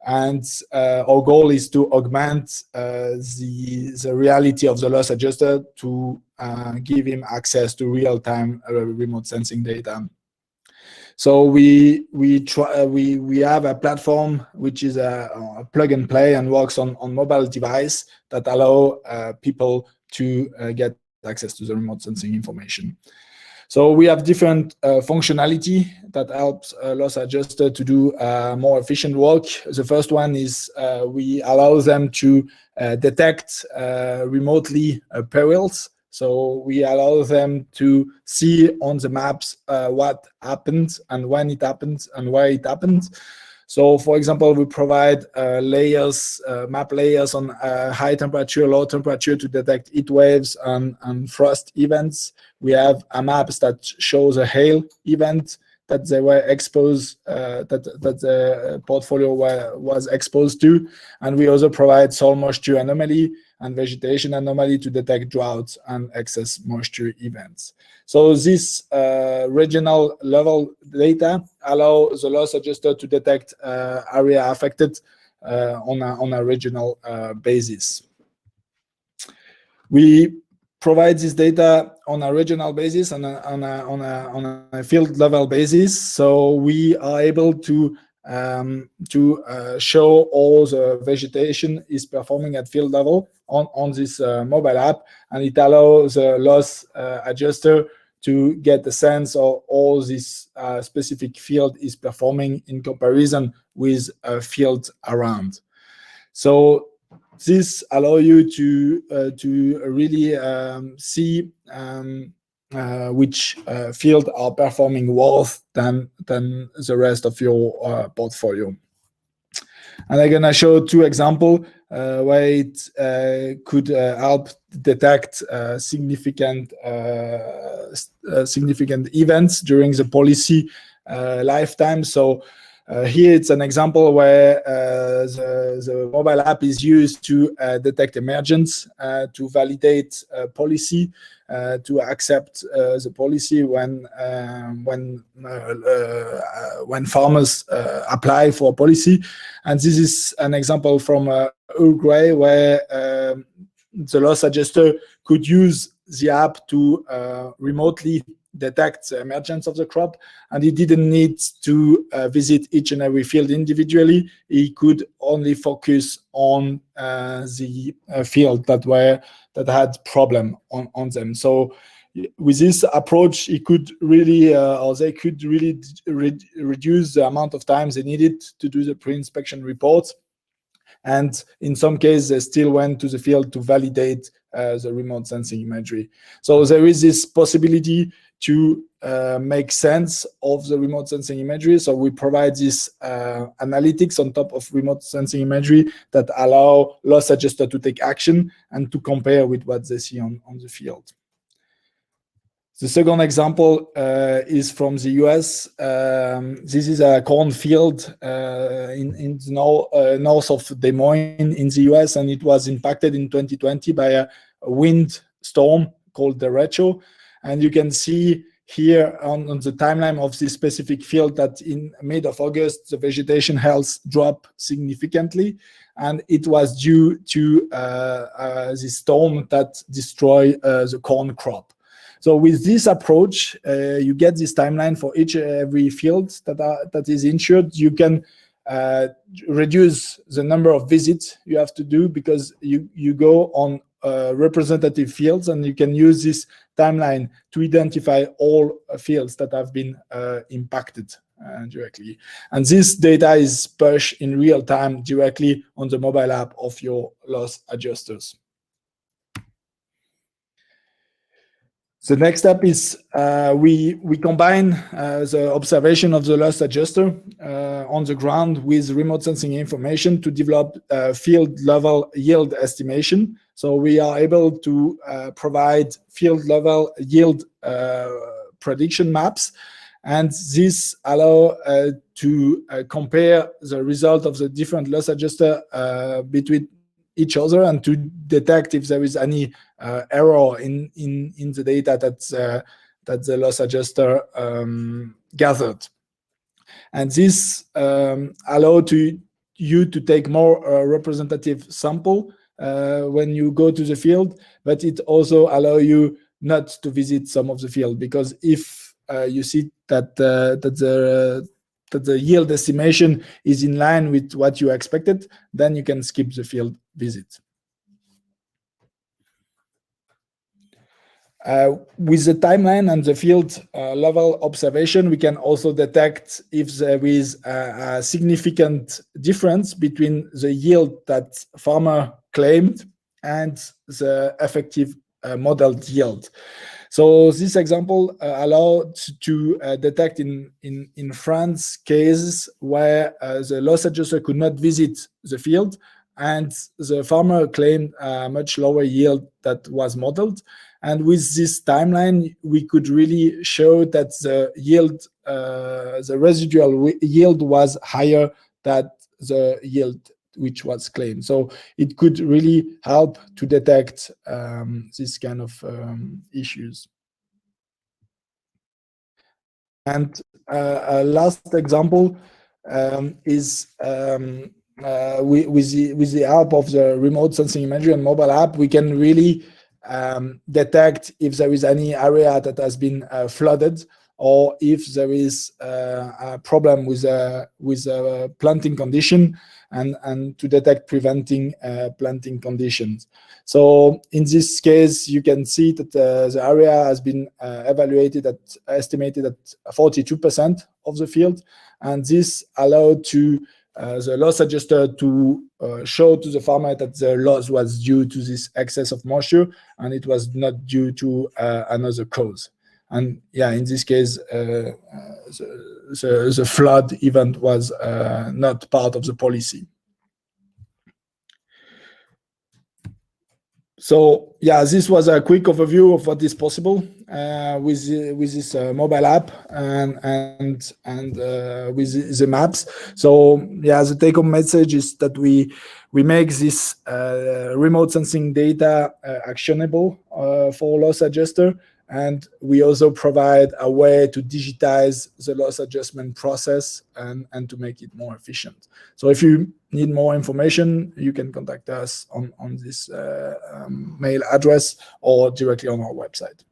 And our goal is to augment the reality of the loss adjuster to give him access to real-time remote sensing data. So we have a platform which is a plug and play and works on mobile device that allow people to get access to the remote sensing information. So we have different functionality that helps a loss adjuster to do more efficient work. The first one is we allow them to detect remotely perils. So we allow them to see on the maps what happens and when it happens and where it happens. So for example, we provide layers, map layers on high temperature, low temperature to detect heat waves and frost events. We have a map that shows a hail event that they were exposed, that the portfolio was exposed to. And we also provide soil moisture anomaly and vegetation anomaly to detect droughts and excess moisture events. So this regional level data allow the loss adjuster to detect area affected on a regional basis. We provide this data on a regional basis and on a field level basis. So we are able to show all the vegetation is performing at field level on this mobile app, and it allows the loss adjuster to get a sense of all this specific field is performing in comparison with a field around. So this allows you to really see which field are performing worse than the rest of your portfolio. And I'm gonna show two examples where it could help detect significant events during the policy lifetime. So here it's an example where the mobile app is used to detect emergence, to validate policy, to accept the policy when farmers apply for a policy. And this is an example from Uruguay where the loss adjuster could use the app to remotely detect the emergence of the crop, and he didn't need to visit each and every field individually. He could only focus on the field that had problem on them. So with this approach, he could really, or they could really reduce the amount of time they needed to do the pre-inspection reports. And in some cases, they still went to the field to validate the remote sensing imagery. So there is this possibility to make sense of the remote sensing imagery. So we provide this analytics on top of remote sensing imagery that allow loss adjuster to take action and to compare with what they see on the field. The second example is from the US. This is a cornfield in the north of Des Moines in the US, and it was impacted in 2020 by a wind storm called the derecho. And you can see here on the timeline of this specific field that in mid of August, the vegetation health dropped significantly. And it was due to this storm that destroyed the corn crop. So with this approach, you get this timeline for each and every field that is insured. You can reduce the number of visits you have to do because you go on representative fields, and you can use this timeline to identify all fields that have been impacted directly. And this data is pushed in real time directly on the mobile app of your loss adjusters. The next step is we combine the observation of the loss adjuster on the ground with remote sensing information to develop field level yield estimation. So we are able to provide field level yield prediction maps, and this allow to compare the result of the different loss adjuster between each other and to detect if there is any error in the data that the loss adjuster gathered. And this allow you to take more representative sample when you go to the field, but it also allow you not to visit some of the field, because if you see that the yield estimation is in line with what you expected, then you can skip the field visit. With the timeline and the field level observation, we can also detect if there is a significant difference between the yield that farmer claimed and the effective modeled yield. So this example allowed to detect in France cases where the loss adjuster could not visit the field, and the farmer claimed a much lower yield that was modeled. And with this timeline, we could really show that the yield, the residual yield was higher than the yield which was claimed. So it could really help to detect this kind of issues. And a last example is with the help of the remote sensing imagery and mobile app, we can really detect if there is any area that has been flooded, or if there is a problem with a planting condition, and to detect preventing planting conditions. So in this case, you can see that the area has been estimated at 42% of the field, and this allowed to the loss adjuster to show to the farmer that the loss was due to this excess of moisture, and it was not due to another cause. And yeah, in this case, the flood event was not part of the policy. So yeah, this was a quick overview of what is possible with this mobile app and with the maps. So yeah, the take-home message is that we make this remote sensing data actionable for loss adjuster, and we also provide a way to digitize the loss adjustment process and to make it more efficient. So if you need more information, you can contact us on this mail address or directly on our website.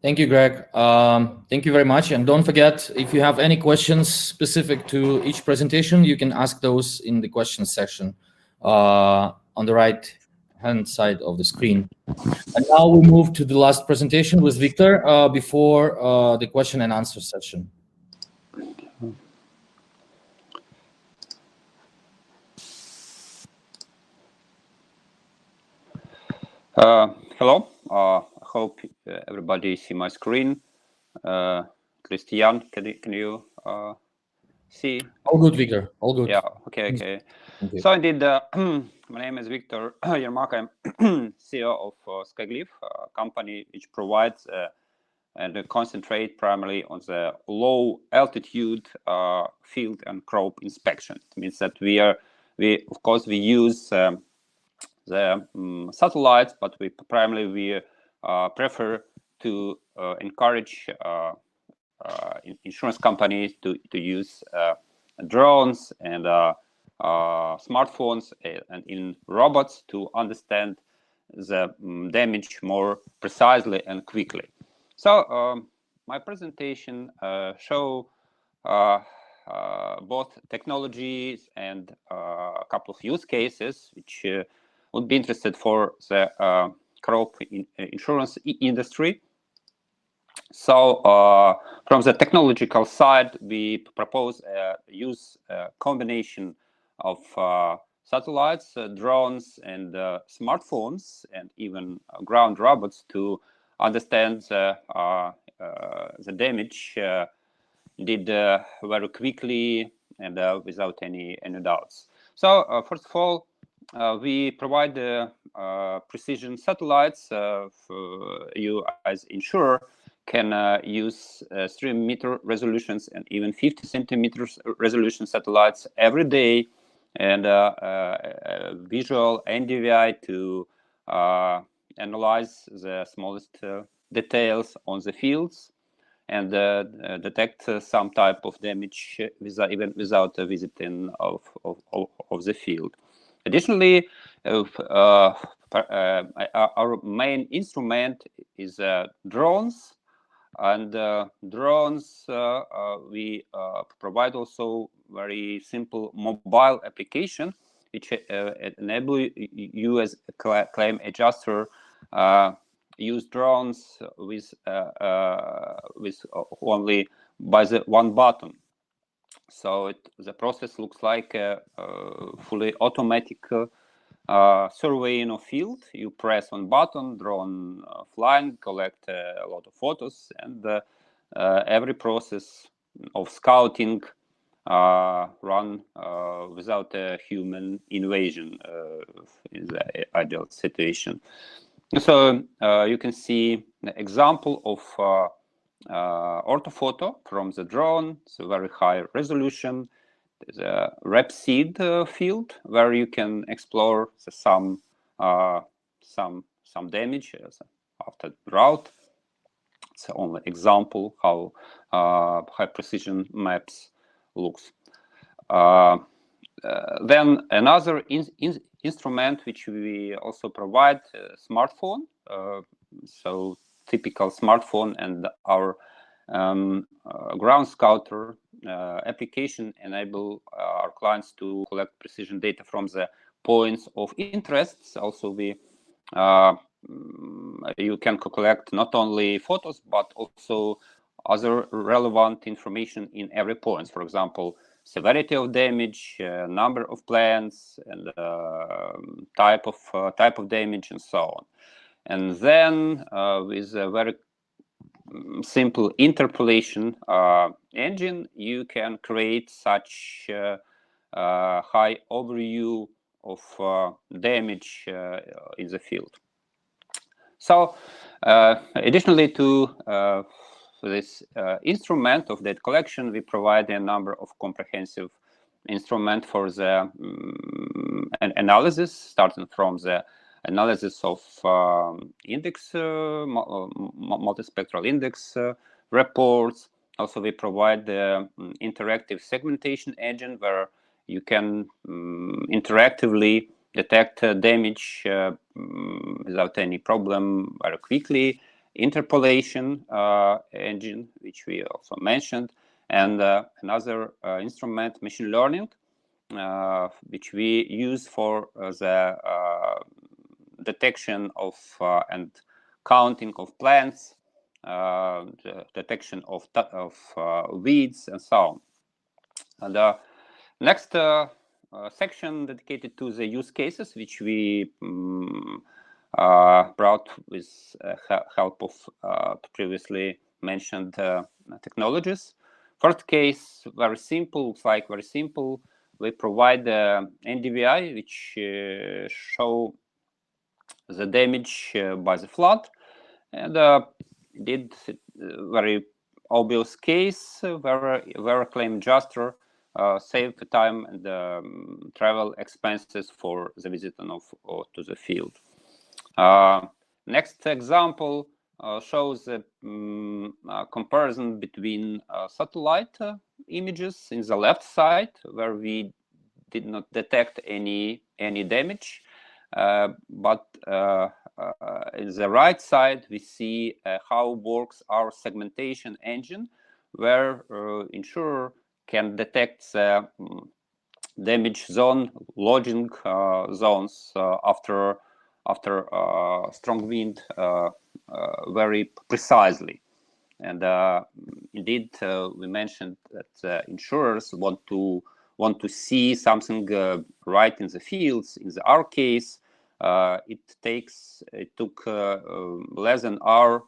Thank you, Greg. Thank you very much. And don't forget, if you have any questions specific to each presentation, you can ask those in the questions section on the right-hand side of the screen. And now we move to the last presentation with Victor before the question and answer session. Hello. I hope everybody see my screen. Christian, can you see? All good, Victor. All good. Yeah. Okay. So indeed, my name is Victor Yermak. I'm CEO of Skyglyph, a company which provides and concentrate primarily on the low altitude field and crop inspection. It means that we of course use the satellites, but we primarily prefer to encourage insurance companies to use drones and smartphones and in robots to understand the damage more precisely and quickly. So my presentation show both technologies and a couple of use cases which would be interested for the crop insurance industry. So from the technological side, we propose use a combination of satellites, drones, and smartphones, and even ground robots to understand the damage indeed very quickly and without any doubts. So first of all, we provide precision satellites. You as insurer can use 3 meter resolutions and even 50 centimeters resolution satellites every day, and visual NDVI to analyze the smallest details on the fields and detect some type of damage even without a visiting of the field. Additionally, our main instrument is drones. And drones, we provide also very simple mobile application, which enable you as a claim adjuster use drones with only by the one button. So the process looks like a fully automatic surveying of field. You press one button, drone flying, collect a lot of photos, and every process of scouting run without a human invasion in the ideal situation. So you can see the example of orthophoto from the drone. So very high resolution. There's a Repseed field where you can explore some damage after drought. It's the only example how high precision maps looks. Then another instrument which we also provide, smartphone. So typical smartphone and our ground scouter application enable our clients to collect precision data from the points of interest. Also, you can collect not only photos but also other relevant information in every point. For example, severity of damage, number of plants, and type of damage, and so on. And then with a very simple interpolation engine, you can create such high overview of damage in the field. So additionally to this instrument of data collection, we provide a number of comprehensive instruments for the analysis, starting from the analysis of index, multispectral index reports. Also, we provide the interactive segmentation engine where you can interactively detect damage without any problem very quickly. Interpolation engine, which we also mentioned, and another instrument, machine learning, which we use for the detection of and counting of plants, the detection of weeds, and so on. And the next section dedicated to the use cases, which we brought with help of previously mentioned technologies. First case, very simple, looks like very simple. We provide the NDVI, which show the damage by the flood, and did very obvious case where a claim adjuster save the time and travel expenses for the visit to the field. Next example shows a comparison between satellite images in the left side, where we did not detect any damage, but in the right side we see how works our segmentation engine, where insurer can detect the damage zone, lodging zones after strong wind very precisely. And indeed, we mentioned that insurers want to see something right in the fields. In our case, it took less than an hour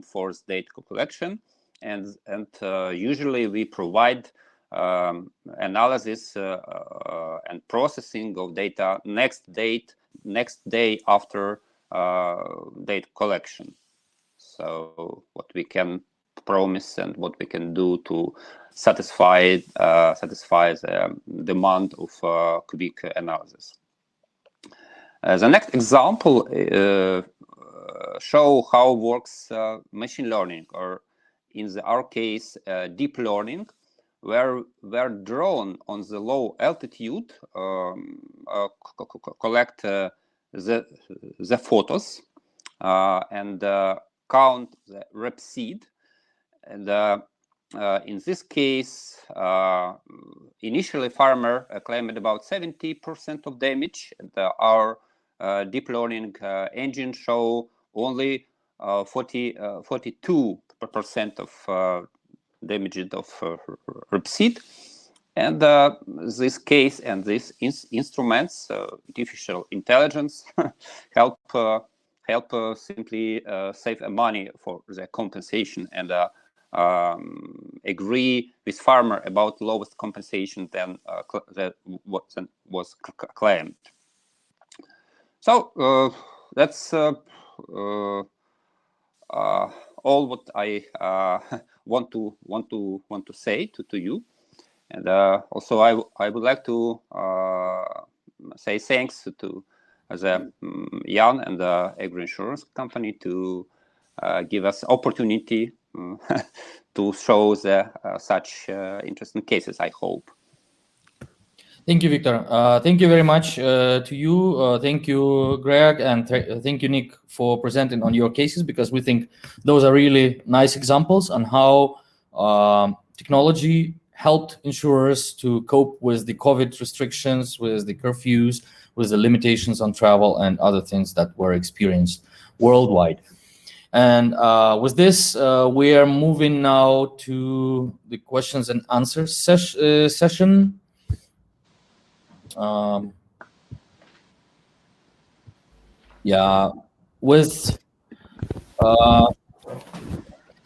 for the data collection, and usually we provide analysis and processing of data next day after data collection. So what we can promise and what we can do to satisfy the demand of quick analysis. The next example show how works machine learning, or in our case deep learning, where drone on the low altitude collect the photos and count the Repseed. And in this case, initially farmer claimed about 70% of damage. And our deep learning engine show only 42% of damage of Repseed. And this case and these instruments, artificial intelligence, help simply save money for the compensation and agree with farmer about lowest compensation than that was claimed. So that's all what I want to say to you, and also I would like to say thanks to the Jan and the AgroInsurance company to give us opportunity to show the such interesting cases, I hope. Thank you, Victor. Thank you very much to you. Thank you, Greg, and thank you, Nick, for presenting on your cases, because we think those are really nice examples on how technology helped insurers to cope with the COVID restrictions, with the curfews, with the limitations on travel and other things that were experienced worldwide. And with this, we are moving now to the questions and answers session.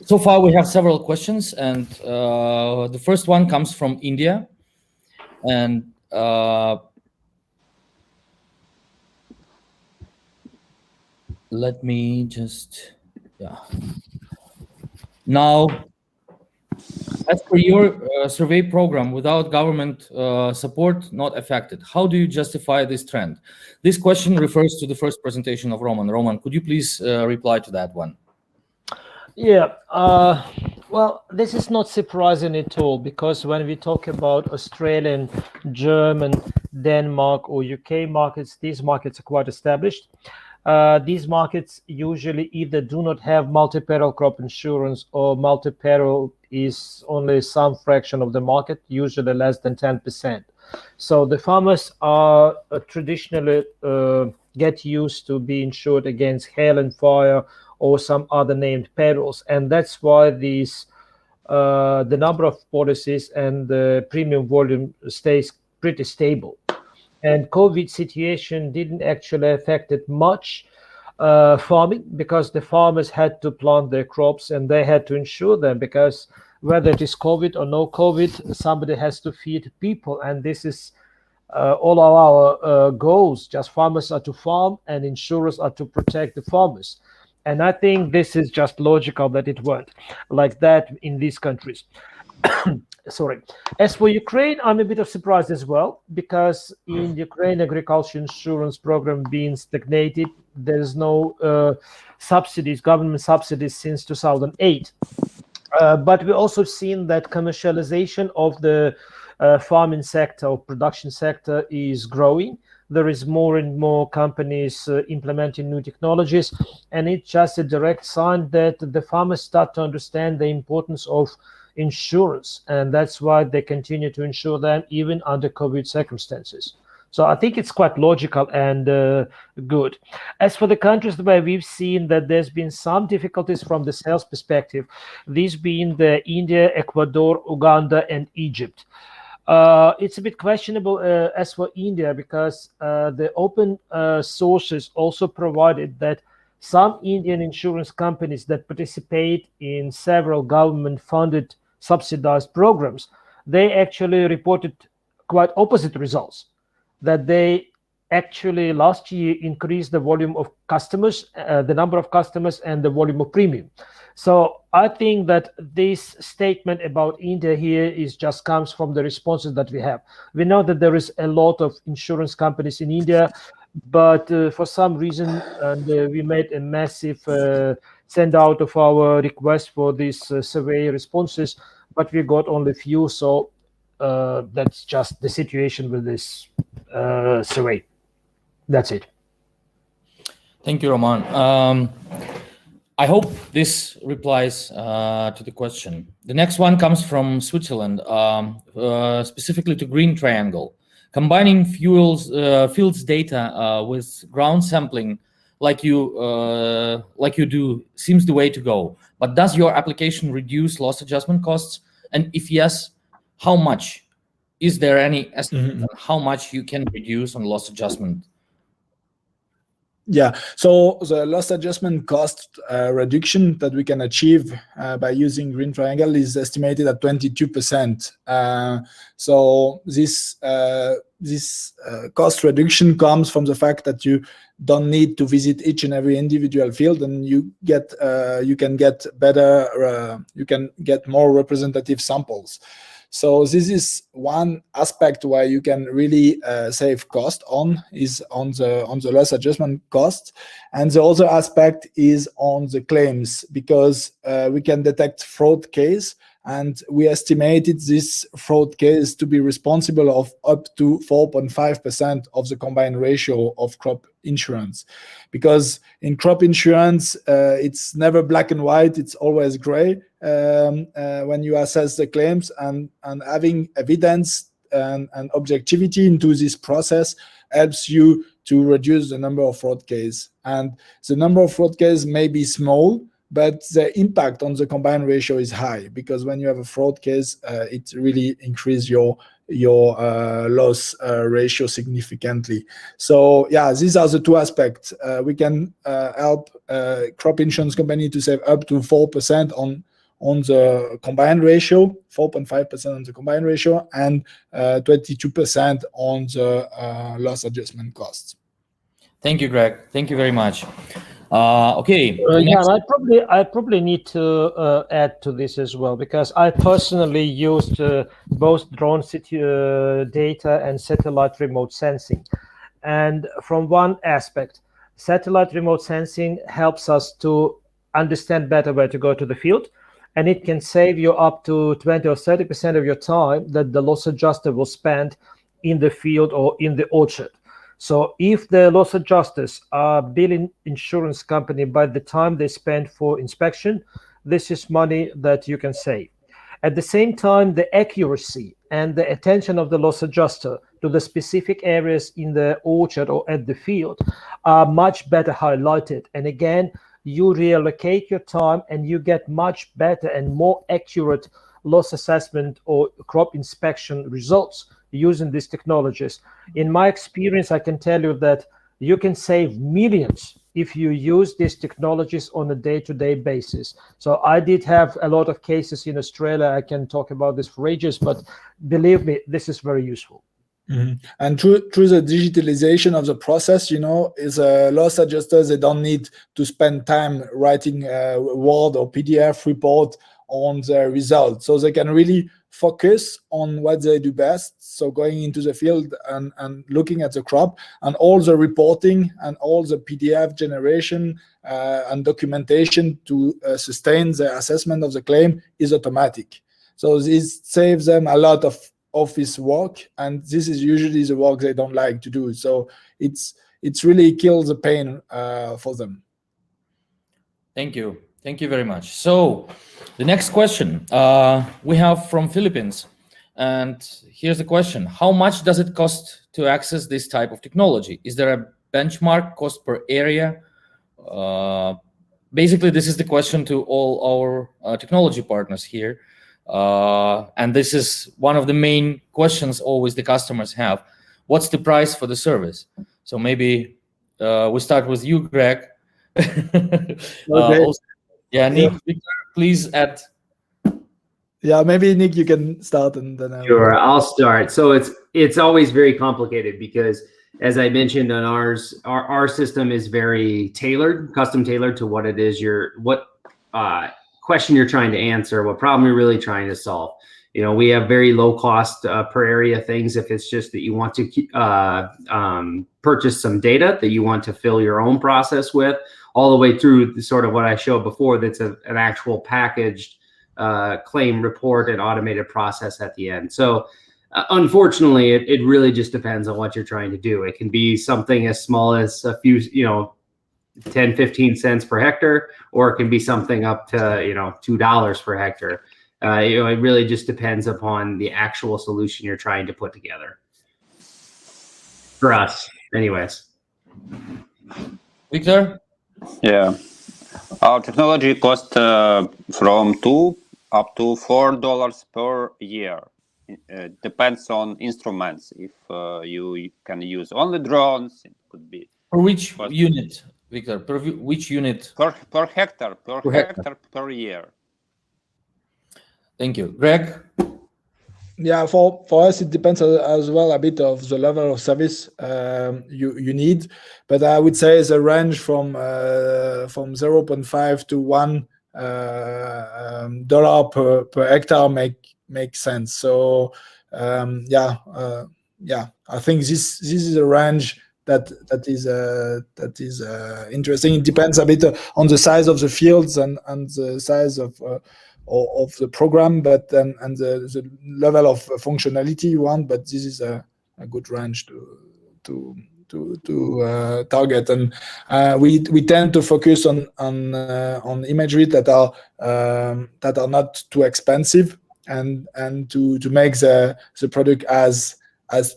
So far we have several questions, and the first one comes from India, and let me just now, as per your survey program, without government support not affected, how do you justify this trend? This question refers to the first presentation of Roman. Roman, could you please reply to that one? Yeah, well, this is not surprising at all, because when we talk about Australian, German, Denmark or UK markets, these markets are quite established. These markets usually either do not have multi-peril crop insurance, or multi-peril is only some fraction of the market, usually less than 10%. So the farmers are traditionally get used to be insured against hail and fire or some other named perils, and that's why these the number of policies and the premium volume stays pretty stable. And COVID situation didn't actually affect it much farming, because the farmers had to plant their crops and they had to insure them, because whether it is COVID or no COVID, somebody has to feed people, and this is all of our goals. Just farmers are to farm and insurers are to protect the farmers. And I think this is just logical that it went like that in these countries. Sorry. As for Ukraine, I'm a bit of surprised as well, because in Ukraine, agriculture insurance program being stagnated, there is no subsidies, government subsidies since 2008. But we also seen that commercialization of the farming sector or production sector is growing. There is more and more companies implementing new technologies, and it's just a direct sign that the farmers start to understand the importance of insurance, and that's why they continue to insure them even under COVID circumstances. So I think it's quite logical and good. As for the countries where we've seen that there's been some difficulties from the sales perspective, these being the India, Ecuador, Uganda, and Egypt. It's a bit questionable as for India, because the open sources also provided that some Indian insurance companies that participate in several government-funded subsidized programs, they actually reported quite opposite results, that they actually last year increased the volume of customers, the number of customers and the volume of premium. So I think that this statement about India here is just comes from the responses that we have. We know that there is a lot of insurance companies in India, but for some reason, we made a massive send out of our request for these survey responses, but we got only few. So that's just the situation with this survey. That's it. Thank you, Roman. I hope this replies to the question. The next one comes from Switzerland, specifically to Green Triangle. Combining fields data with ground sampling, like you do, seems the way to go. But does your application reduce loss adjustment costs? And if yes, how much? Is there any estimate on how much you can reduce on loss adjustment? Yeah, so the loss adjustment cost reduction that we can achieve by using Green Triangle is estimated at 22%. So this cost reduction comes from the fact that you don't need to visit each and every individual field, and you can get better, you can get more representative samples. So this is one aspect where you can really save cost on the loss adjustment cost, and the other aspect is on the claims, because we can detect fraud case, and we estimated this fraud case to be responsible of up to 4.5% of the combined ratio of crop insurance. Because in crop insurance, it's never black and white, it's always gray when you assess the claims, and having evidence and objectivity into this process helps you to reduce the number of fraud cases. And the number of fraud cases may be small, but the impact on the combined ratio is high, because when you have a fraud case, it really increases your loss ratio significantly. So yeah, these are the two aspects. We can help crop insurance company to save up to 4% on the combined ratio, 4.5% on the combined ratio, and 22% on the loss adjustment costs. Thank you, Greg. Thank you very much. Okay. Yeah, I probably need to add to this as well, because I personally used both drone data and satellite remote sensing. And from one aspect, satellite remote sensing helps us to understand better where to go to the field, and it can save you up to 20 or 30% of your time that the loss adjuster will spend in the field or in the orchard. So if the loss adjusters are billing insurance company by the time they spend for inspection, this is money that you can save. At the same time, the accuracy and the attention of the loss adjuster to the specific areas in the orchard or at the field are much better highlighted. And again, you reallocate your time and you get much better and more accurate loss assessment or crop inspection results using these technologies. In my experience, I can tell you that you can save millions if you use these technologies on a day-to-day basis. So I did have a lot of cases in Australia. I can talk about this for ages, but believe me, this is very useful. Mm-hmm. And through the digitalization of the process, is loss adjusters, they don't need to spend time writing a Word or PDF report on the results. So they can really focus on what they do best. So going into the field and looking at the crop, and all the reporting and all the PDF generation and documentation to sustain the assessment of the claim is automatic. So this saves them a lot of office work, and this is usually the work they don't like to do. So it's really kills the pain for them. Thank you. Thank you very much. So the next question we have from Philippines, and here's the question: how much does it cost to access this type of technology? Is there a benchmark cost per area? Basically, this is the question to all our technology partners here. And this is one of the main questions always the customers have. What's the price for the service? So maybe we start with you, Greg. Okay. Yeah, Nick, Victor, please add. Yeah, maybe Nick, you can start, and then Sure, I'll start. So it's always very complicated, because as I mentioned on ours, our system is very custom tailored to what it is what question you're trying to answer, what problem you're really trying to solve. We have very low cost per area things. If it's just that you want to purchase some data that you want to fill your own process with, all the way through sort of what I showed before, that's an actual packaged claim report and automated process at the end. So unfortunately, it really just depends on what you're trying to do. It can be something as small as a few, 10, 15 cents per hectare, or it can be something up to, $2 per hectare. It really just depends upon the actual solution you're trying to put together. For us, anyways. Victor? Yeah. Our technology costs from $2 up to $4 per year. Depends on instruments. If you can use only drones, it could be For which But- unit, Victor? Which unit? Per hectare per year. Thank you. Greg? Yeah, for us, it depends as well a bit of the level of service you need, but I would say the range from 0.5 to $1 per hectare make sense. So yeah, I think this is a range that is interesting. It depends a bit on the size of the fields and the size of the program, but and the level of functionality you want. But this is a good range to target, and we tend to focus on imagery that are not too expensive, and to make the product as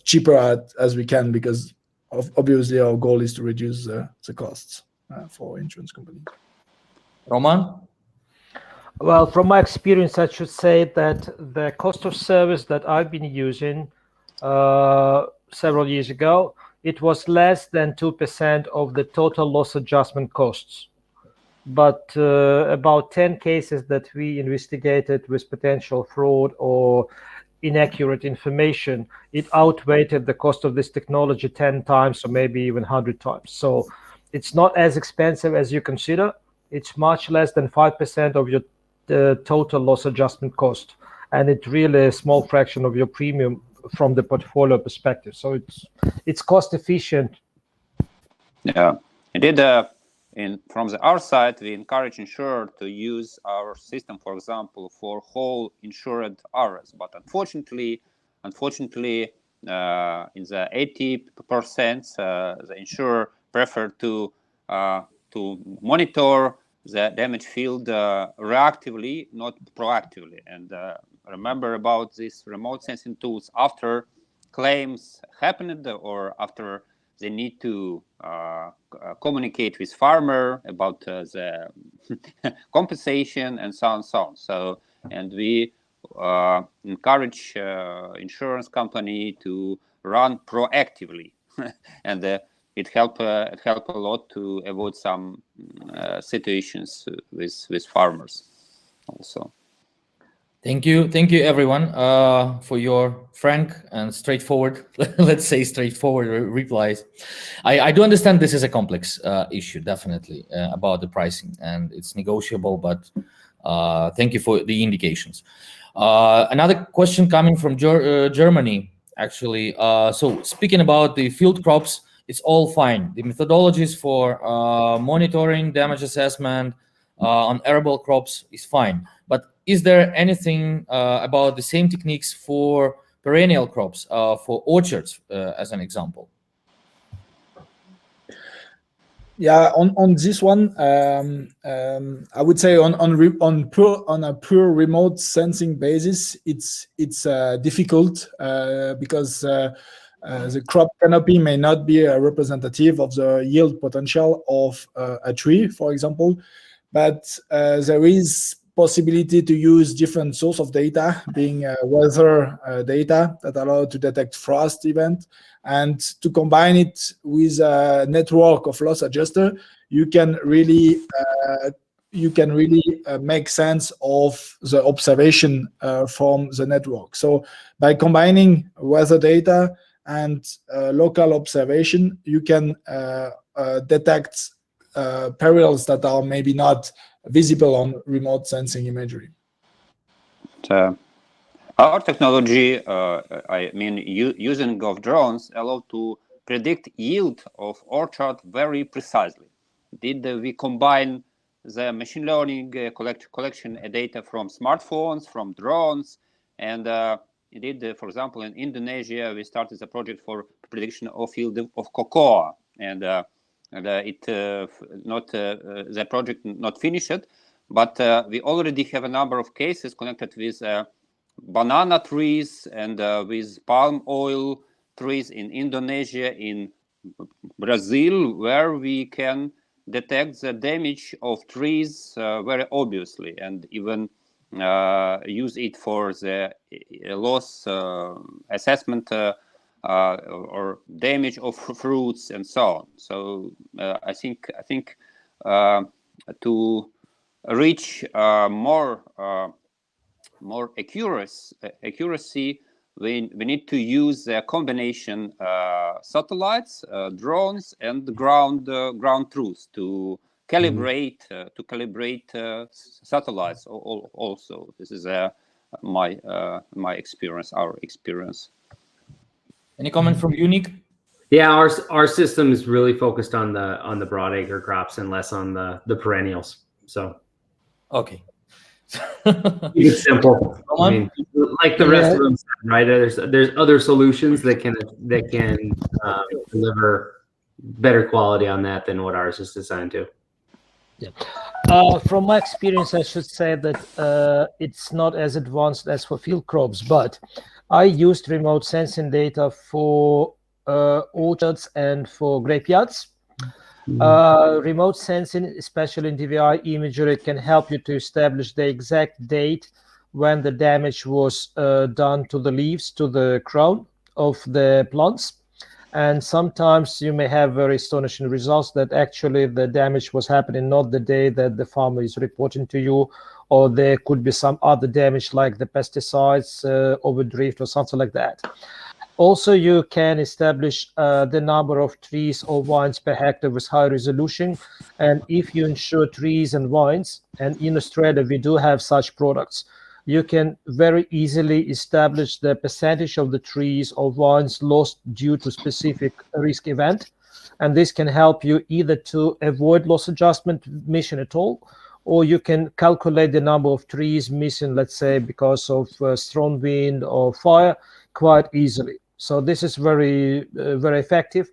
cheaper as we can, because obviously our goal is to reduce the costs for insurance companies. Roman? Well, from my experience, I should say that the cost of service that I've been using several years ago, it was less than 2% of the total loss adjustment costs. But about 10 cases that we investigated with potential fraud or inaccurate information, it outweighed the cost of this technology 10 times or maybe even 100 times. So it's not as expensive as you consider. It's much less than 5% of your total loss adjustment cost, and it's really a small fraction of your premium from the portfolio perspective. So it's cost efficient. Yeah, indeed. From our side, we encourage insurer to use our system, for example, for whole insured areas. But unfortunately, in the 80%, the insurer prefer to monitor the damage field reactively, not proactively. And remember about these remote sensing tools after claims happened, or after they need to communicate with farmer about the compensation and so on, so on. So, and we encourage insurance company to run proactively, and it help a lot to avoid some situations with farmers also. Thank you everyone for your frank and straightforward, let's say straightforward replies. I do understand this is a complex issue, definitely, about the pricing, and it's negotiable, but thank you for the indications. Another question coming from Germany, actually. So speaking about the field crops, it's all fine. The methodologies for monitoring damage assessment on arable crops is fine. But is there anything about the same techniques for perennial crops, for orchards, as an example? Yeah, on this one, I would say on a pure remote sensing basis, it's difficult because the crop canopy may not be a representative of the yield potential of a tree, for example, but there is possibility to use different source of data, being weather data that allow to detect frost event, and to combine it with a network of loss adjuster. You can really make sense of the observation from the network. So by combining weather data and local observation, you can detect perils that are maybe not visible on remote sensing imagery. Our technology, I mean, using of drones, allow to predict yield of orchard very precisely. We combine the machine learning collection data from smartphones, from drones, and indeed, for example, in Indonesia, we started a project for prediction of yield of cocoa, and the project not finished, but we already have a number of cases connected with banana trees and with palm oil trees in Indonesia, in Brazil, where we can detect the damage of trees very obviously, and even use it for the loss assessment or damage of fruits and so on. So I think to reach more accuracy, we need to use a combination satellites, drones, and ground truth to calibrate satellites. Also, this is my experience, our experience. Any comment from you, Nick? Yeah, our system is really focused on the broadacre crops and less on the perennials. So okay. it's simple. I mean, like the rest of them, right? There's other solutions that can deliver better quality on that than what ours is designed to. Yeah. From my experience, I should say that it's not as advanced as for field crops, but I used remote sensing data for orchards and for grapeyards. Remote sensing, especially in DVI imagery, can help you to establish the exact date when the damage was done to the leaves, to the crown of the plants. And sometimes you may have very astonishing results that actually the damage was happening not the day that the farmer is reporting to you, or there could be some other damage like the pesticides, overdrift, or something like that. Also, you can establish the number of trees or vines per hectare with high resolution. And if you insure trees and vines, and in Australia we do have such products, you can very easily establish the percentage of the trees or vines lost due to specific risk event. And this can help you either to avoid loss adjustment mission at all, or you can calculate the number of trees missing, let's say, because of strong wind or fire quite easily. So this is very effective.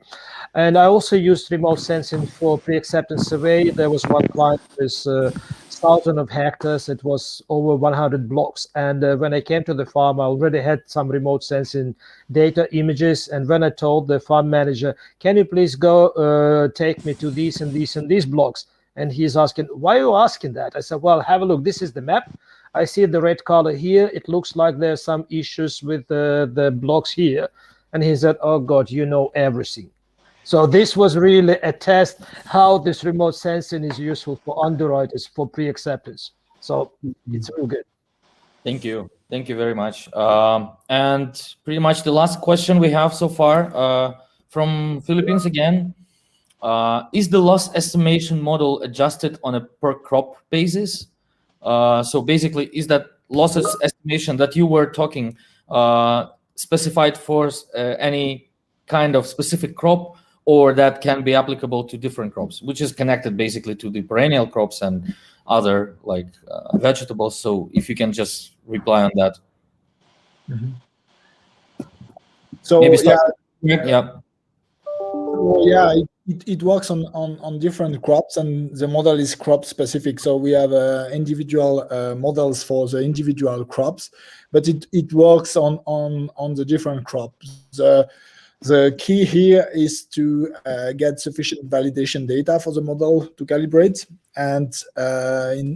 And I also used remote sensing for pre-acceptance survey. There was one client with 1,000 of hectares. It was over 100 blocks. And when I came to the farm, I already had some remote sensing data images. And when I told the farm manager, can you please go take me to these and these and these blocks? And he's asking, why are you asking that? I said, well, have a look. This is the map. I see the red color here. It looks like there's some issues with the blocks here. And he said, oh God, you know everything. So this was really a test how this remote sensing is useful for underwriters for pre-acceptance. So it's real good. Thank you. Thank you very much. And pretty much the last question we have so far from Philippines again. Is the loss estimation model adjusted on a per crop basis? So basically, is that losses estimation that you were talking specified for any kind of specific crop, or that can be applicable to different crops, which is connected basically to the perennial crops and other like vegetables? So if you can just reply on that. So maybe start. yeah. Well, yeah, it works on different crops, and the model is crop specific. So we have individual models for the individual crops, but it works on the different crops. The key here is to get sufficient validation data for the model to calibrate. And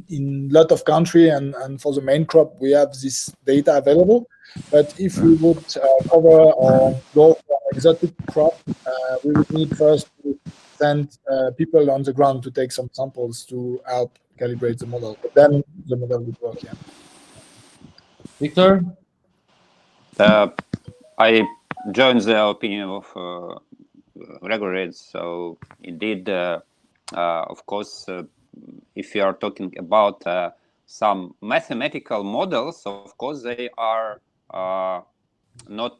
in a lot of country and for the main crop, we have this data available. But if we would cover or go for an exotic crop, we would need first to send people on the ground to take some samples to help calibrate the model. But then the model would work, yeah. Victor? I join the opinion of AgroInsurance. So indeed, of course, if you are talking about some mathematical models, of course they are not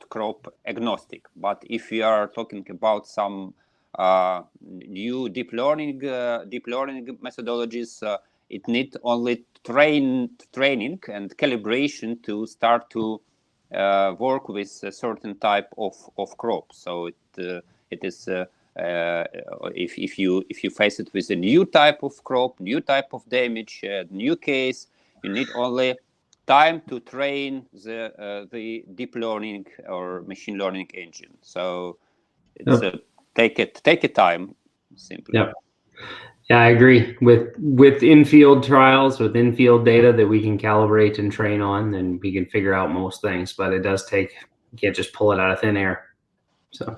crop agnostic. But if you are talking about some new deep learning methodologies, it needs only training and calibration to start to work with a certain type of crop. So it is if you face it with a new type of crop, new type of damage, new case, you need only time to train the deep learning or machine learning engine. So it's take a time simply. Yeah. Yeah, I agree with in-field trials, with in-field data that we can calibrate and train on, then we can figure out most things. But it does take can't just pull it out of thin air. So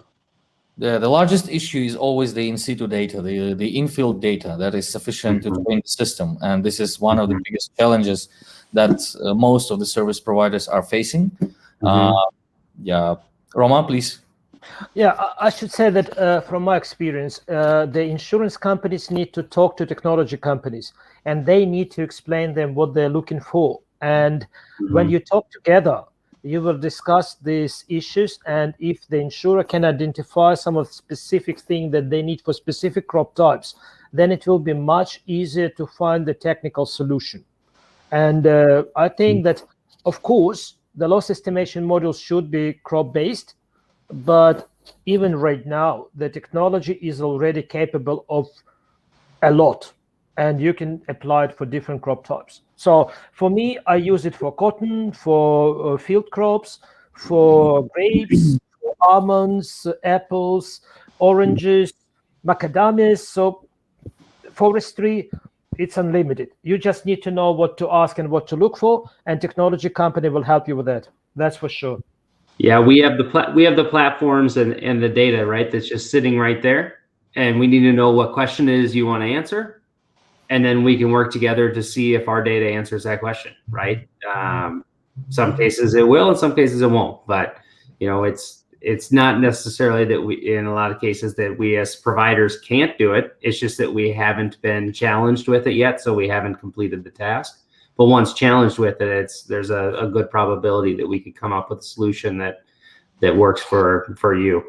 the largest issue is always the in situ data, the infield data that is sufficient to train the system, and this is one of the biggest challenges that most of the service providers are facing. Yeah, Roman, please. Yeah, I should say that from my experience, the insurance companies need to talk to technology companies, and they need to explain them what they're looking for. And when you talk together, you will discuss these issues, and if the insurer can identify some of the specific things that they need for specific crop types, then it will be much easier to find the technical solution. And I think that, of course, the loss estimation models should be crop-based, but even right now, the technology is already capable of a lot, and you can apply it for different crop types. So for me, I use it for cotton, for field crops, for grapes, for almonds, apples, oranges, macadamias. So forestry, it's unlimited. You just need to know what to ask and what to look for, and technology company will help you with that. That's for sure. Yeah, we have the platforms and the data, right? That's just sitting right there, and we need to know what question it is you want to answer, and then we can work together to see if our data answers that question, right? Some cases it will, in some cases it won't. But you know, it's not necessarily that we, in a lot of cases, that we as providers can't do it. It's just that we haven't been challenged with it yet, so we haven't completed the task. But once challenged with it, there's a good probability that we could come up with a solution that works for you.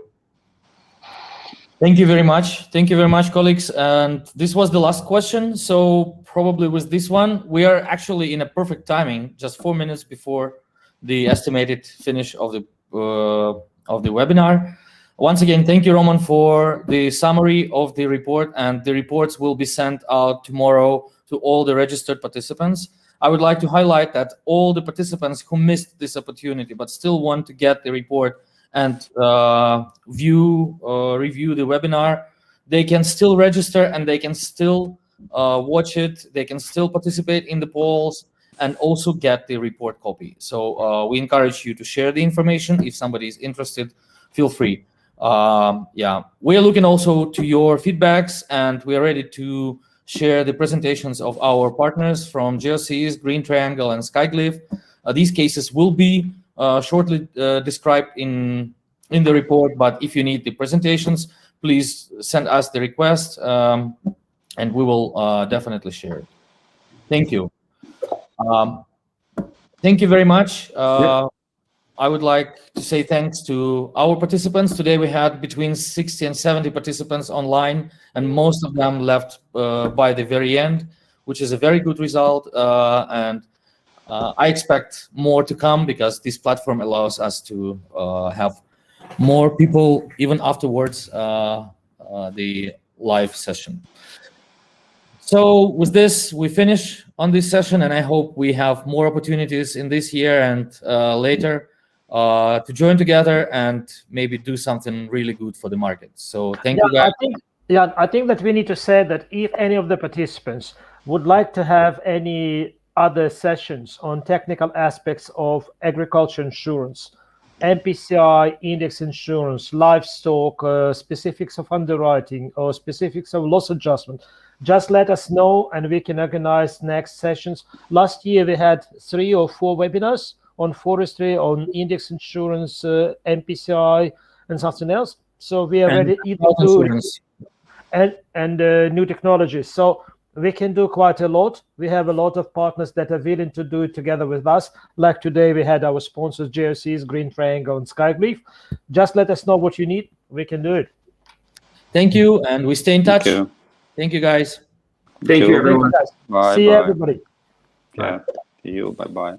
Thank you very much. Thank you very much, colleagues. And this was the last question. So probably with this one, we are actually in a perfect timing, just 4 minutes before the estimated finish of the webinar. Once again, thank you, Roman, for the summary of the report, and the reports will be sent out tomorrow to all the registered participants. I would like to highlight that all the participants who missed this opportunity but still want to get the report and review the webinar, they can still register and they can still watch it. They can still participate in the polls and also get the report copy. So we encourage you to share the information. If somebody is interested, feel free. Yeah, we are looking also to your feedbacks, and we are ready to share the presentations of our partners from GeoSeas, Green Triangle, and Skyglyph. These cases will be shortly described in the report, but if you need the presentations, please send us the request, and we will definitely share it. Thank you. Thank you very much. I would like to say thanks to our participants. Today we had between 60 and 70 participants online, and most of them left by the very end, which is a very good result. And I expect more to come, because this platform allows us to have more people even afterwards the live session. So with this, we finish on this session, and I hope we have more opportunities in this year and later to join together and maybe do something really good for the market. So thank you guys. I think that we need to say that if any of the participants would like to have any other sessions on technical aspects of agriculture insurance, MPCI, index insurance, livestock, specifics of underwriting, or specifics of loss adjustment, just let us know and we can organize next sessions. Last year we had 3 or 4 webinars on forestry, on index insurance, MPCI, and something else. So we are ready either to and new technologies. So we can do quite a lot. We have a lot of partners that are willing to do it together with us. Like today, we had our sponsors, GeoSeas, Green Triangle, and Skyglyph. Just let us know what you need. We can do it. Thank you, and we stay in touch. Thank you. Thank you, guys. Thank you, everyone. Thank you, guys. Bye. See you, everybody. Yeah. See you. Bye-bye.